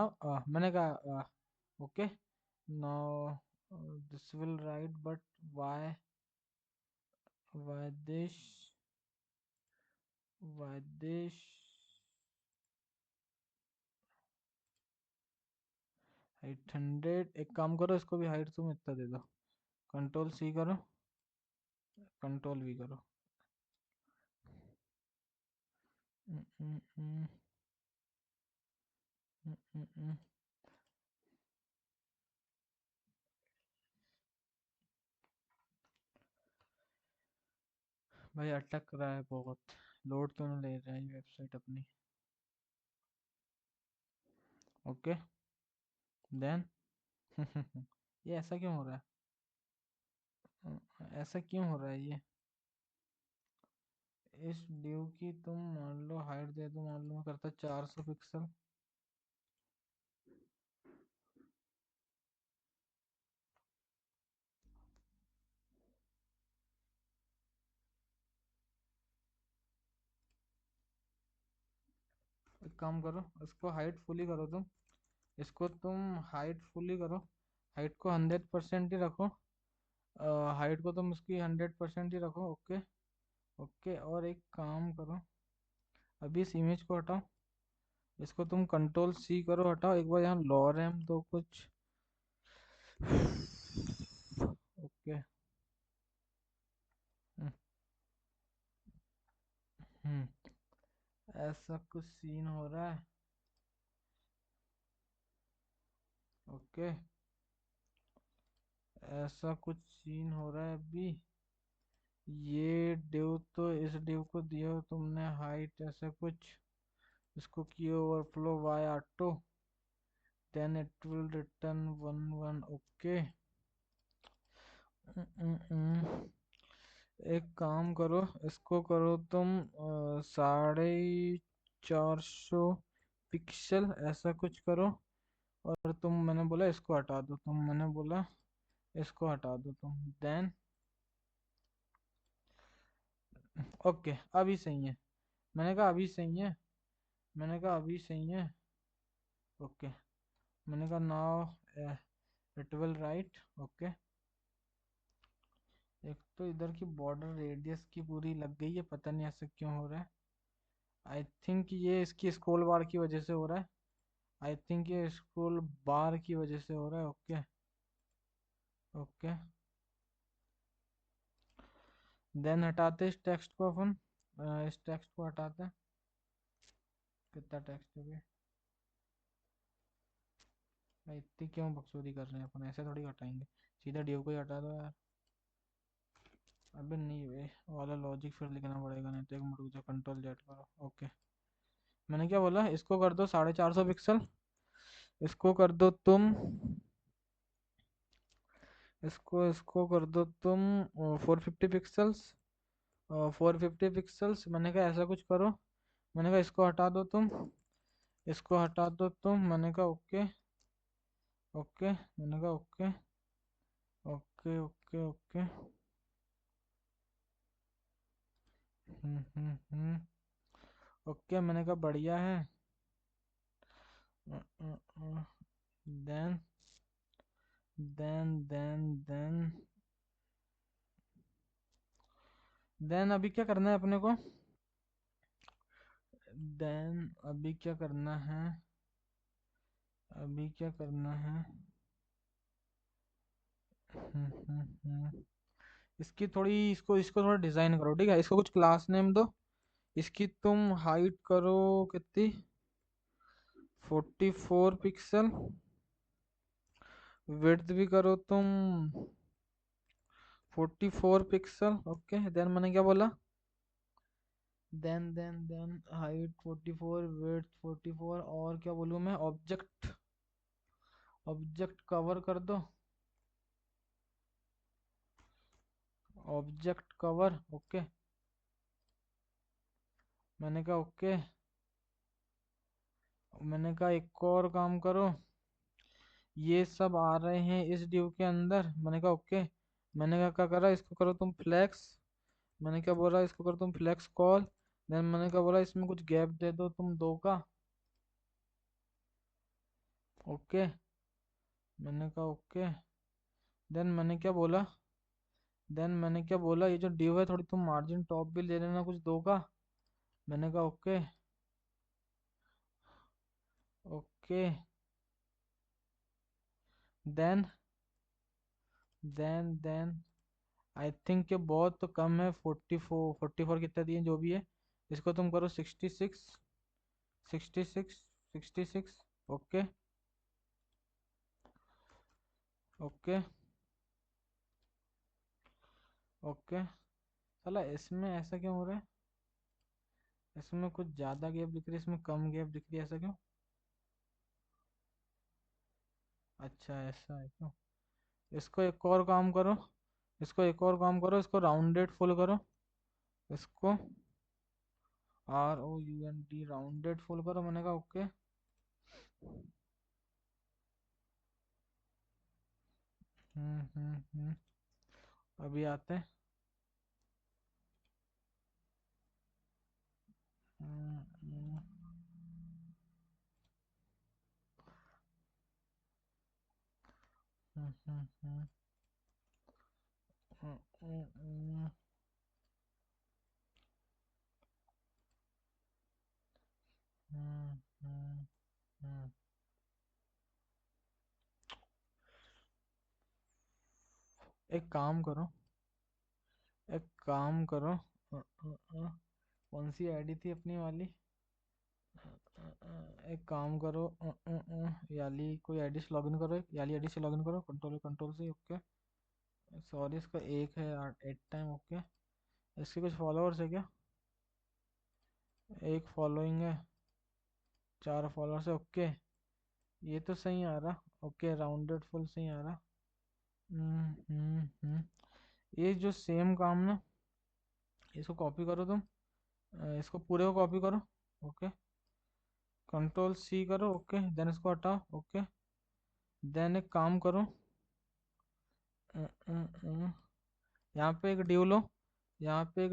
मैंने कहा okay, now this will write but why this why this 800। एक काम करो, इसको भी हाइट तुम इतना दे दो, कंट्रोल सी करो, कंट्रोल वी करो। हम्म, हम्म, हम्म, हम्म। भाई अटक रहा है बहुत, लोड क्यों नहीं ले रहा है ये वेबसाइट अपनी। ओके, देन ये ऐसा क्यों हो रहा है? ऐसा क्यों हो रहा है ये? इस ड्यू की तुम मान लो हाइट दे दो, मान लो मैं करता 400 पिक्सल। एक काम करो, इसको हाइट फुली करो तुम, इसको तुम हाइट फुली करो, हाइट को 100% ही रखो, हाइट को तुम उसकी 100% ही रखो। ओके, ओके, और एक काम करो, अभी इस इमेज को हटाओ, इसको तुम कंट्रोल सी करो, हटाओ, एक बार यहाँ लॉरम दो कुछ। ओके, हम्म, हम्म, ऐसा कुछ सीन हो रहा है। ओके, ऐसा कुछ सीन हो रहा है अभी। ये डिव तो इस डिव को दिया हो तुमने हाइट ऐसा कुछ, इसको किया overflow Y auto, then it will return 1 1। Okay, एक काम करो, इसको करो तुम 450 पिक्सल ऐसा कुछ करो, और तुम मैंने बोला इसको हटा दो, तुम मैंने बोला इसको हटा दो तुम, देन ओके, अभी सही है, मैंने कहा अभी सही है, मैंने कहा अभी सही है। ओके, मैंने कहा now it will right. Okay, एक तो इधर की बॉर्डर रेडियस की पूरी लग गई है, पता नहीं ऐसा क्यों हो रहा है। आई थिंक ये इसकी स्क्रॉल बार की वजह से हो रहा है, आई थिंक ये स्क्रॉल बार की वजह से हो रहा है। ओके, ओके, देन हटाते इस टेक्स्ट को अपन, इस टेक्स्ट को हटाते हैं। कितना टेक्स्ट है ये? भाई इतनी क्यों बकचोदी कर रहे हैं अपन, ऐसे थोड़ी हटाएंगे, सीधा ड्यू को ही हटा दो यार। अबे नहीं वे वाला लॉजिक फिर लिखना पड़ेगा, नहीं तो एक मिनट रुक जाओ, कंट्रोल जेड करो। ओके, मैंने क्या बोला, इसको कर दो 450 पिक्सल, इसको कर दो तुम, इसको इसको कर दो तुम 450 पिक्सल्स, 450 पिक्सल्स, मैंने कहा ऐसा कुछ करो, मैंने कहा इसको हटा दो तुम, इसको हटा दो तुम, मैंने कहा ओके, ओके, मैंने कहा okay, okay, okay, okay, okay, मैंने कहा बढ़िया है। देन देन देन अभी क्या करना है अपने को? देन अभी क्या करना है? अभी क्या करना है? हम्म, हम्म, इसकी थोड़ी, इसको इसको थोड़ा डिजाइन करो, ठीक है, इसको कुछ क्लास नेम दो, इसकी तुम हाइट करो कितनी, 44 पिक्सल, विड्थ भी करो तुम 44 पिक्सल। ओके, देन मैंने क्या बोला, देन हाइट 44, विड्थ 44, और क्या बोलूँ मैं, ऑब्जेक्ट, ऑब्जेक्ट कवर कर दो, ऑब्जेक्ट कवर। ओके, मैंने कहा ओके, मैंने कहा एक और काम करो, ये सब आ रहे हैं इस ड्यू के अंदर। मैंने कहा ओके। मैंने कहा क्या करा, इसको करो तुम फ्लेक्स। मैंने क्या बोला, इसको करो तुम फ्लेक्स कॉल। देन मैंने क्या बोला, इसमें कुछ गैप दे दो तुम दो का। ओके। मैंने कहा ओके। देन मैंने क्या बोला, ये जो ड्यू है थोड़ी तुम मार्जिन टॉप भी ले लेना कुछ दो का। मैंने कहा okay. Okay. Then then I think कि बहुत तो कम है, 44 कितना दिए जो भी है। इसको तुम करो 66। 66। 66। ओके। ओके। ओके। साला इसमें ऐसा क्यों हो रहा है, इसमें कुछ ज़्यादा गैप दिख रही है, इसमें कम गैप दिख रही है, ऐसा क्यों? अच्छा ऐसा है क्यों? इसको एक और काम करो, इसको राउंडेड फुल करो। इसको ROUND राउंडेड फुल करो। मैंने कहा ओके। अभी आते हैं। हम्म, हम्म, हम्म, हम्म, हम्म, हम्म, हम्म, हम्म, हम्म, हम्म। एक काम करो, एक काम करो। कौन सी आईडी थी अपनी वाली? एक काम करो, याली कोई आईडी से लॉगिन करो, याली आईडी से लॉगिन करो, कंट्रोल कंट्रोल से। ओके। सॉरी, इसका एक है 8 टाइम। ओके। इसके कुछ फॉलोअर्स है क्या? एक फॉलोइंग है, 4 फॉलोअर्स है। ओके। ये तो सही आ रहा। ओके, राउंडेड फुल सही आ रहा। ये जो सेम काम ना, इसको कॉपी करो तुम। इसको पूरे को कॉपी करो। ओके। कंट्रोल C करो। ओके। देन इसको हटाओ। ओके। देन एक काम करो, अ, अ, अ, यहाँ पे एक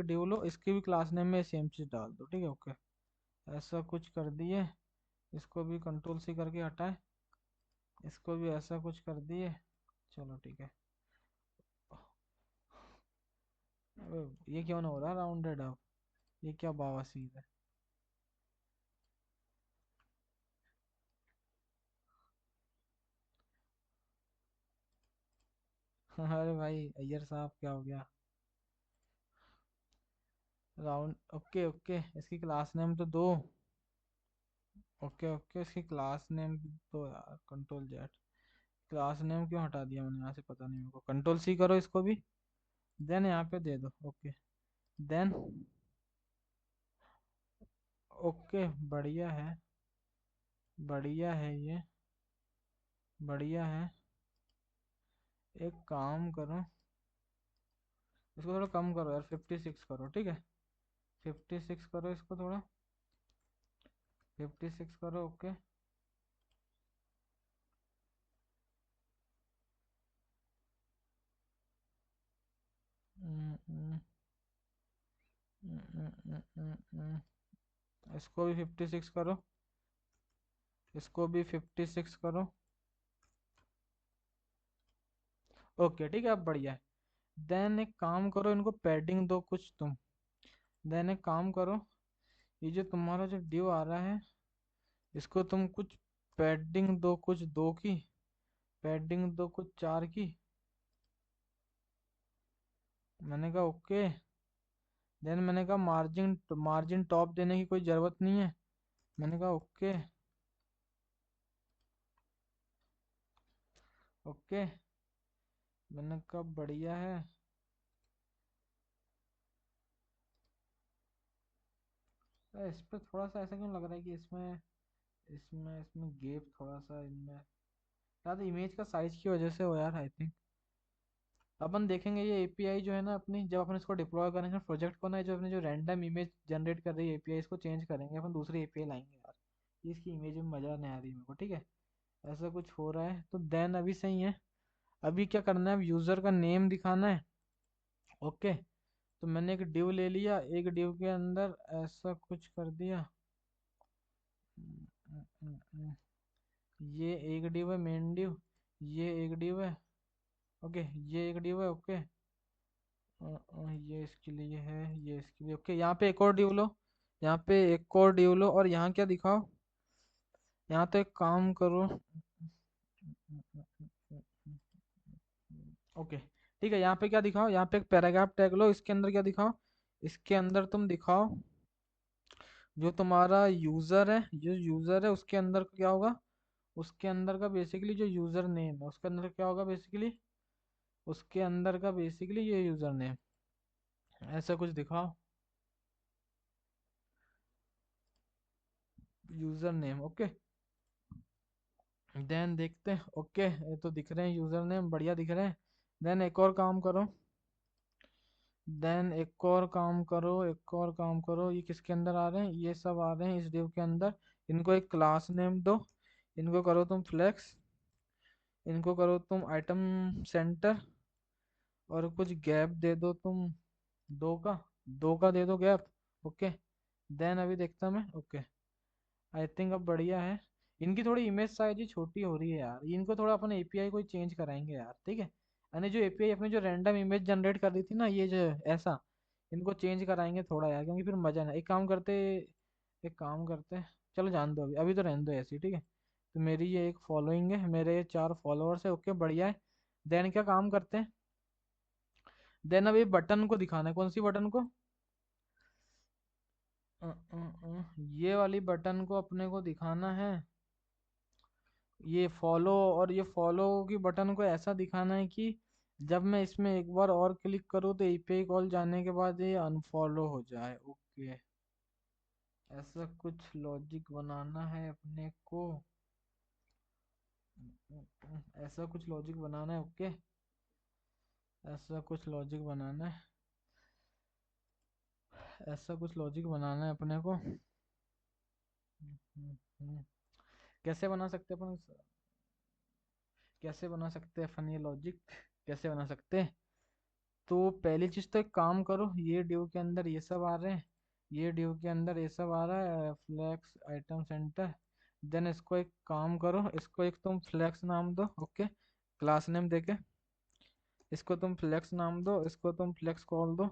ड्यू लो, इसकी भी क्लास नेम में सेम चीज़ डाल दो, ठीक है? ओके। ऐसा कुछ कर दिए। इसको भी कंट्रोल C करके हटाए, इसको भी ऐसा कुछ कर दिए। चलो ठीक है। अबे ये क्यों ना हो रहा राउंडेड अब, ये क्या बवासीर है? अरे भाई अय्यर साहब क्या हो गया? राउंड ओके ओके, इसकी क्लास नेम तो दो। ओके ओके, इसकी क्लास नेम तो यार, कंट्रोल Z। क्लास नेम क्यों हटा दिया मैंने यहाँ से, पता नहीं मेरे को। कंट्रोल C करो इसको भी। देन यहाँ पे दे दो। ओके। देन ओके, बढ़िया है, बढ़िया है ये, बढ़िया है। एक काम करो, इसको थोड़ा कम करो यार, 56 करो, ठीक है? 56 करो इसको थोड़ा, 56 करो। ओके। हम्म, हम्म, इसको भी 56 करो, इसको भी 56 करो। ओके ठीक है, अब बढ़िया है। देन एक काम करो, इनको पैडिंग दो कुछ तुम। देन एक काम करो, ये जो तुम्हारा जो ड्यू आ रहा है, इसको तुम कुछ पैडिंग दो कुछ दो की, पैडिंग दो कुछ 4 की। मैंने कहा ओके। देन मैंने कहा मार्जिन मार्जिन टॉप देने की कोई ज़रूरत नहीं है। मैंने कहा ओके। ओके। मैंने कहा बढ़िया है। इस पे थोड़ा सा ऐसा क्यों लग रहा है कि इसमें इसमें इसमें गैप थोड़ा सा इनमें, शायद इमेज का साइज की वजह से हो यार, आई थिंक। अपन देखेंगे ये एपीआई जो है ना अपनी, जब अपन इसको डिप्लॉय करेंगे प्रोजेक्ट को ना, जो अपने जो रैंडम इमेज जनरेट कर रही है एपीआई, इसको चेंज करेंगे अपन, दूसरी एपीआई लाएंगे यार। ये इसकी इमेज में मज़ा नहीं आ रही मेरे को, ठीक है? ऐसा कुछ हो रहा है तो देन अभी सही है। अभी क्या करना है, यूजर का नेम दिखाना है। ओके, तो मैंने एक डिव ले लिया, एक डिव के अंदर ऐसा कुछ कर दिया। ये एक डिव है मेन डिव, ये एक डिव है। ओके, ये एक डिव है। ओके, ये इसके लिए है, ये इसके लिए। ओके, यहाँ पे एक और डिव लो, यहाँ पे एक और डिव लो, और यहाँ क्या दिखाओ, यहाँ तो एक काम करो। ओके, ठीक है, यहाँ पे क्या दिखाओ, यहाँ पे एक पैराग्राफ टैग लो, इसके अंदर क्या दिखाओ, इसके अंदर तुम दिखाओ जो तुम्हारा यूजर है, जो यूजर है उसके अंदर क्या होगा, उसके अंदर का बेसिकली जो यूजर नेम है उसके अंदर क्या होगा बेसिकली, उसके अंदर का बेसिकली ये यूजर नेम, ऐसा कुछ दिखाओ, यूजर नेम। ओके, देन देखते हैं। ओके, ये तो दिख रहे हैं यूजर नेम, बढ़िया दिख रहे हैं। देन एक और काम करो, देन एक और काम करो, एक और काम करो, ये किसके अंदर आ रहे हैं, ये सब आ रहे हैं इस डिव के अंदर। इनको एक क्लास नेम दो, इनको करो तुम फ्लेक्स, इनको करो तुम आइटम सेंटर, और कुछ गैप दे दो तुम, दो का, दो का दे दो गैप। ओके, देन अभी देखता मैं। ओके, आई थिंक अब बढ़िया है। इनकी थोड़ी इमेज साइज ही छोटी हो रही है यार, इनको थोड़ा अपन एपीआई को चेंज कराएंगे यार, ठीक है। यानी जो एपीआई अपने जो रैंडम इमेज जनरेट कर रही थी ना, ये जो ऐसा, इनको चेंज कराएंगे थोड़ा यार, क्योंकि फिर मजा ना, एक काम करते, एक काम करते, चलो जान दो, अभी अभी तो रहने दो ऐसे, ठीक है। तो मेरी ये एक फॉलोइंग है, मेरे ये 4 फॉलोअर्स है। ओके, बढ़िया है। देन क्या काम करते हैं, देन अब ये बटन को दिखाना है, कौन सी बटन को, ये वाली बटन को अपने को दिखाना है। ये फॉलो, और ये फॉलो की बटन को ऐसा दिखाना है कि जब मैं इसमें एक बार और क्लिक करूँ तो यूपीआई कॉल जाने के बाद ये अनफॉलो हो जाए। ओके, ऐसा कुछ लॉजिक बनाना है अपने को, ऐसा कुछ लॉजिक बनाना है। ओके, ऐसा कुछ लॉजिक बनाना है, ऐसा कुछ लॉजिक बनाना है अपने को। कैसे बना सकते हैं अपन, कैसे बना सकते हैं अपन ये लॉजिक, कैसे बना सकते हैं। तो पहली चीज तो एक काम करो, ये ड्यू के अंदर ये सब आ रहे हैं, ये ड्यू के अंदर ये सब आ रहा है, फ्लैक्स आइटम सेंटर। देन इसको एक काम करो, इसको एक तुम फ्लैक्स नाम दो। ओके, क्लास नेम देके इसको तुम फ्लैक्स नाम दो, इसको तुम फ्लैक्स कॉल दो,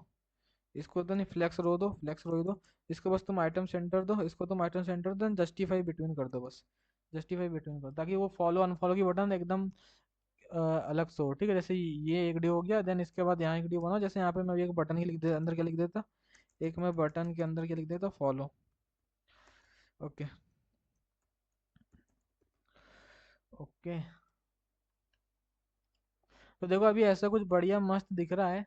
इसको तो नहीं फ्लैक्स रो दो, फ्लैक्स रो दो। इसको बस तुम आइटम सेंटर दो, इसको तुम आइटम सेंटर दो, जस्टिफाई बिटवीन कर दो बस, जस्टिफाई बिटवीन कर दो, ताकि वो फॉलो अनफॉलो की बटन एकदम अलग से हो, ठीक है। जैसे ये एक डी हो गया, देन इसके बाद यहाँ एक डी बनाओ, जैसे यहाँ पे मैं एक बटन के लिख दे अंदर क्या लिख देता, एक मैं बटन के अंदर क्या लिख देता, फॉलो। ओके, ओके, तो देखो अभी ऐसा कुछ बढ़िया मस्त दिख रहा है,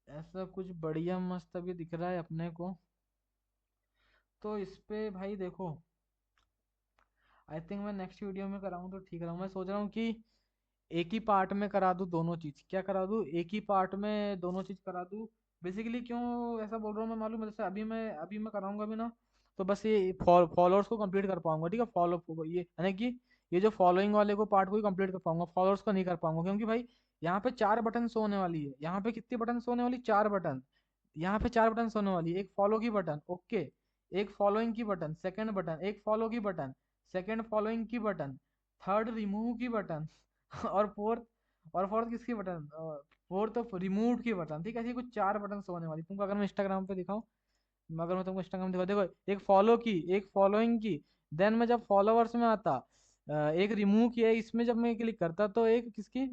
ऐसा कुछ बढ़िया मस्त अभी दिख रहा है अपने को। तो इस पे भाई देखो, आई थिंक मैं नेक्स्ट वीडियो में कराऊँ तो ठीक रहा, मैं सोच रहा हूँ कि एक ही पार्ट में करा दूँ दोनों चीज, क्या करा दूँ, एक ही पार्ट में दोनों चीज करा दूँ। बेसिकली क्यों ऐसा बोल रहा हूँ मैं, मालूम है, जैसे अभी मैं कराऊंगा भी ना, तो बस ये फॉलोअर्स को कंप्लीट कर पाऊंगा, ठीक है। फॉलो ये यानी कि ये जो फॉलोइंग वाले को पार्ट को ही कंप्लीट कर पाऊंगा, फॉलोअर्स को नहीं कर पाऊंगा, क्योंकि भाई यहाँ पे 4 बटन होने वाली है, यहाँ पे कितनी बटन होने वाली, 4 बटन। यहाँ पे 4 बटन होने वाली है, एक फॉलो की बटन, ओके, एक फॉलोइंग की बटन, सेकंड बटन, एक फॉलो की बटन, सेकंड फॉलोइंग की बटन, थर्ड रिमूव की बटन, और फोर्थ किसकी बटन, फोर्थ ऑफ रिमूव की बटन, ठीक है। ऐसी कुछ 4 बटन होने वाली, तुमको अगर मैं इंस्टाग्राम पे दिखाऊं, अगर मैं तुमको इंस्टाग्राम दिखा, देखो, एक फॉलो की, एक फॉलोइंग की, देन मैं जब फॉलोवर्स में आता, एक रिमूव की है, इसमें जब मैं क्लिक करता तो एक किसकी,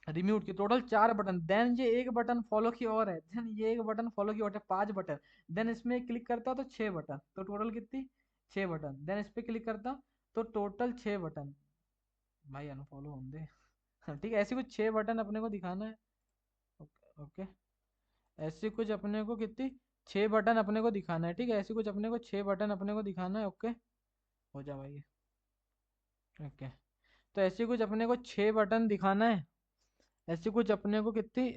रिमूव की, टोटल 4 बटन। देन ये एक बटन फॉलो की और है, देन ये एक बटन फॉलो की और है, 5 बटन। देन इसमें क्लिक करता तो 6 बटन, तो टोटल कितनी, 6 बटन। देन इस पे क्लिक करता तो टोटल 6 बटन। भाई अनफॉलो होने दे। ठीक है, ऐसी कुछ 6 बटन अपने को दिखाना है। ओके, ओके, ऐसे कुछ अपने को कितनी, 6 बटन अपने को दिखाना है, ठीक है। ऐसे कुछ अपने को 6 बटन अपने को दिखाना है। ओके, हो जा भाई। ओके, तो ऐसे कुछ अपने को 6 बटन दिखाना है, ऐसे कुछ अपने को कितनी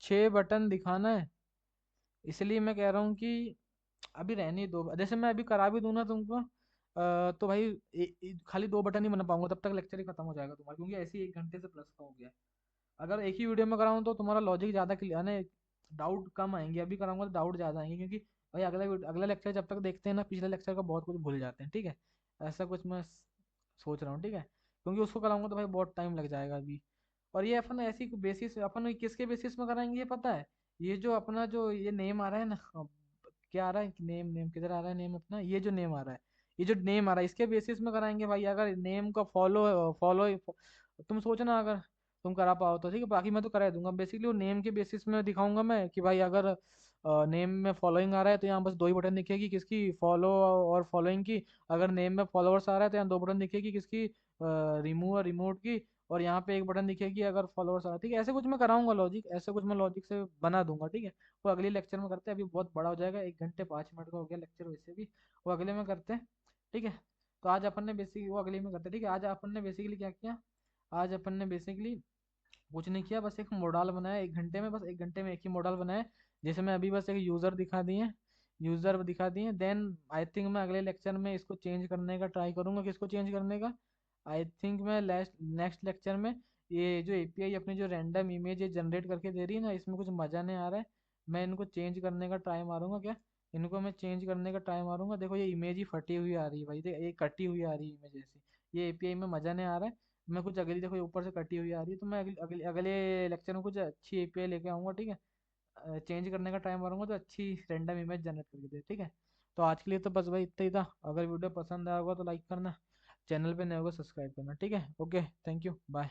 6 बटन दिखाना है। इसलिए मैं कह रहा हूँ कि अभी रहने दो, जैसे मैं अभी करा भी दूँ ना तुमको, तो भाई खाली 2 बटन ही बना पाऊंगा, तब तक लेक्चर ही खत्म हो जाएगा तुम्हारा, क्योंकि ऐसे ही 1 घंटे से प्लस का हो गया है। अगर एक ही वीडियो में कराऊँ तो तुम्हारा लॉजिक ज़्यादा क्लियर यानी डाउट कम आएंगे, अभी कराऊंगा तो डाउट ज़्यादा आएंगे, क्योंकि भाई अगला लेक्चर जब तक देखते हैं ना, पिछले लेक्चर का बहुत कुछ भूल जाते हैं, ठीक है। ऐसा कुछ मैं सोच रहा हूँ, ठीक है, क्योंकि उसको कराऊंगा तो भाई बहुत टाइम लग जाएगा अभी। और ये अपन ऐसी बेसिस अपन किसके बेसिस में कराएंगे ये पता है? ये जो अपना जो ये नेम आ रहा है ना, क्या आ रहा है, नेम नेम किधर आ रहा है, नेम अपना ये जो नेम आ रहा है, ये जो नेम आ रहा है इसके बेसिस में कराएंगे भाई। अगर नेम का फॉलो फॉलो तुम सोचना, अगर तुम करा पाओ तो ठीक है, बाकी मैं तो करा दूंगा। बेसिकली वो नेम के बेसिस में दिखाऊंगा मैं कि भाई अगर नेम में फॉलोइंग आ रहा है तो यहाँ बस 2 ही बटन दिखेगी, किसकी फॉलो और फॉलोइंग की। अगर नेम में फॉलोअर्स आ रहा है तो यहाँ 2 बटन दिखेगी, किसकी रिमूव और रिमोट की। और यहाँ पे 1 बटन दिखेगी अगर फॉलोअर्स आ रहा है, ठीक है। ऐसे कुछ मैं कराऊंगा लॉजिक, ऐसे कुछ मैं लॉजिक से बना दूंगा, ठीक है। वो अगले लेक्चर में करते हैं, अभी बहुत बड़ा हो जाएगा, 1 घंटे 5 मिनट का हो गया लेक्चर वैसे भी। वो अगले में करते हैं, ठीक है। तो आज अपन ने बेसिक वो अगले में करते हैं, ठीक है। आज अपन ने बेसिकली क्या किया, आज अपन ने बेसिकली कुछ नहीं किया, बस एक मॉडल बनाया 1 घंटे में, बस 1 घंटे में एक ही मॉडल बनाया, जिसमें अभी बस एक यूज़र दिखा दिए। देन आई थिंक मैं अगले लेक्चर में इसको चेंज करने का ट्राई करूंगा। किसको चेंज करने का? आई थिंक मैं नेक्स्ट लेक्चर में ये जो एपीआई अपनी जो रैंडम इमेज जनरेट करके दे रही है ना, इसमें कुछ मज़ा नहीं आ रहा है। मैं इनको चेंज करने का ट्राई मारूंगा, क्या इनको मैं चेंज करने का ट्राई मारूंगा। देखो ये इमेज ही फटी हुई आ रही है भाई, देख ये कटी हुई आ रही है इमेज ऐसी। ये एपीआई में मज़ा नहीं आ रहा है। मैं कुछ अगली देखो ये ऊपर से कटी हुई आ रही है, तो मैं अगले लेक्चर में कुछ अच्छी एपीआई लेके आऊँगा, ठीक है। चेंज करने का टाइम मारूंगा तो अच्छी रैंडम इमेज जनरेट करके दे, ठीक है। तो आज के लिए तो बस भाई इतना ही था। अगर वीडियो पसंद आया होगा तो लाइक करना, चैनल पे नए होगा सब्सक्राइब करना, ठीक है। Okay, thank you, bye.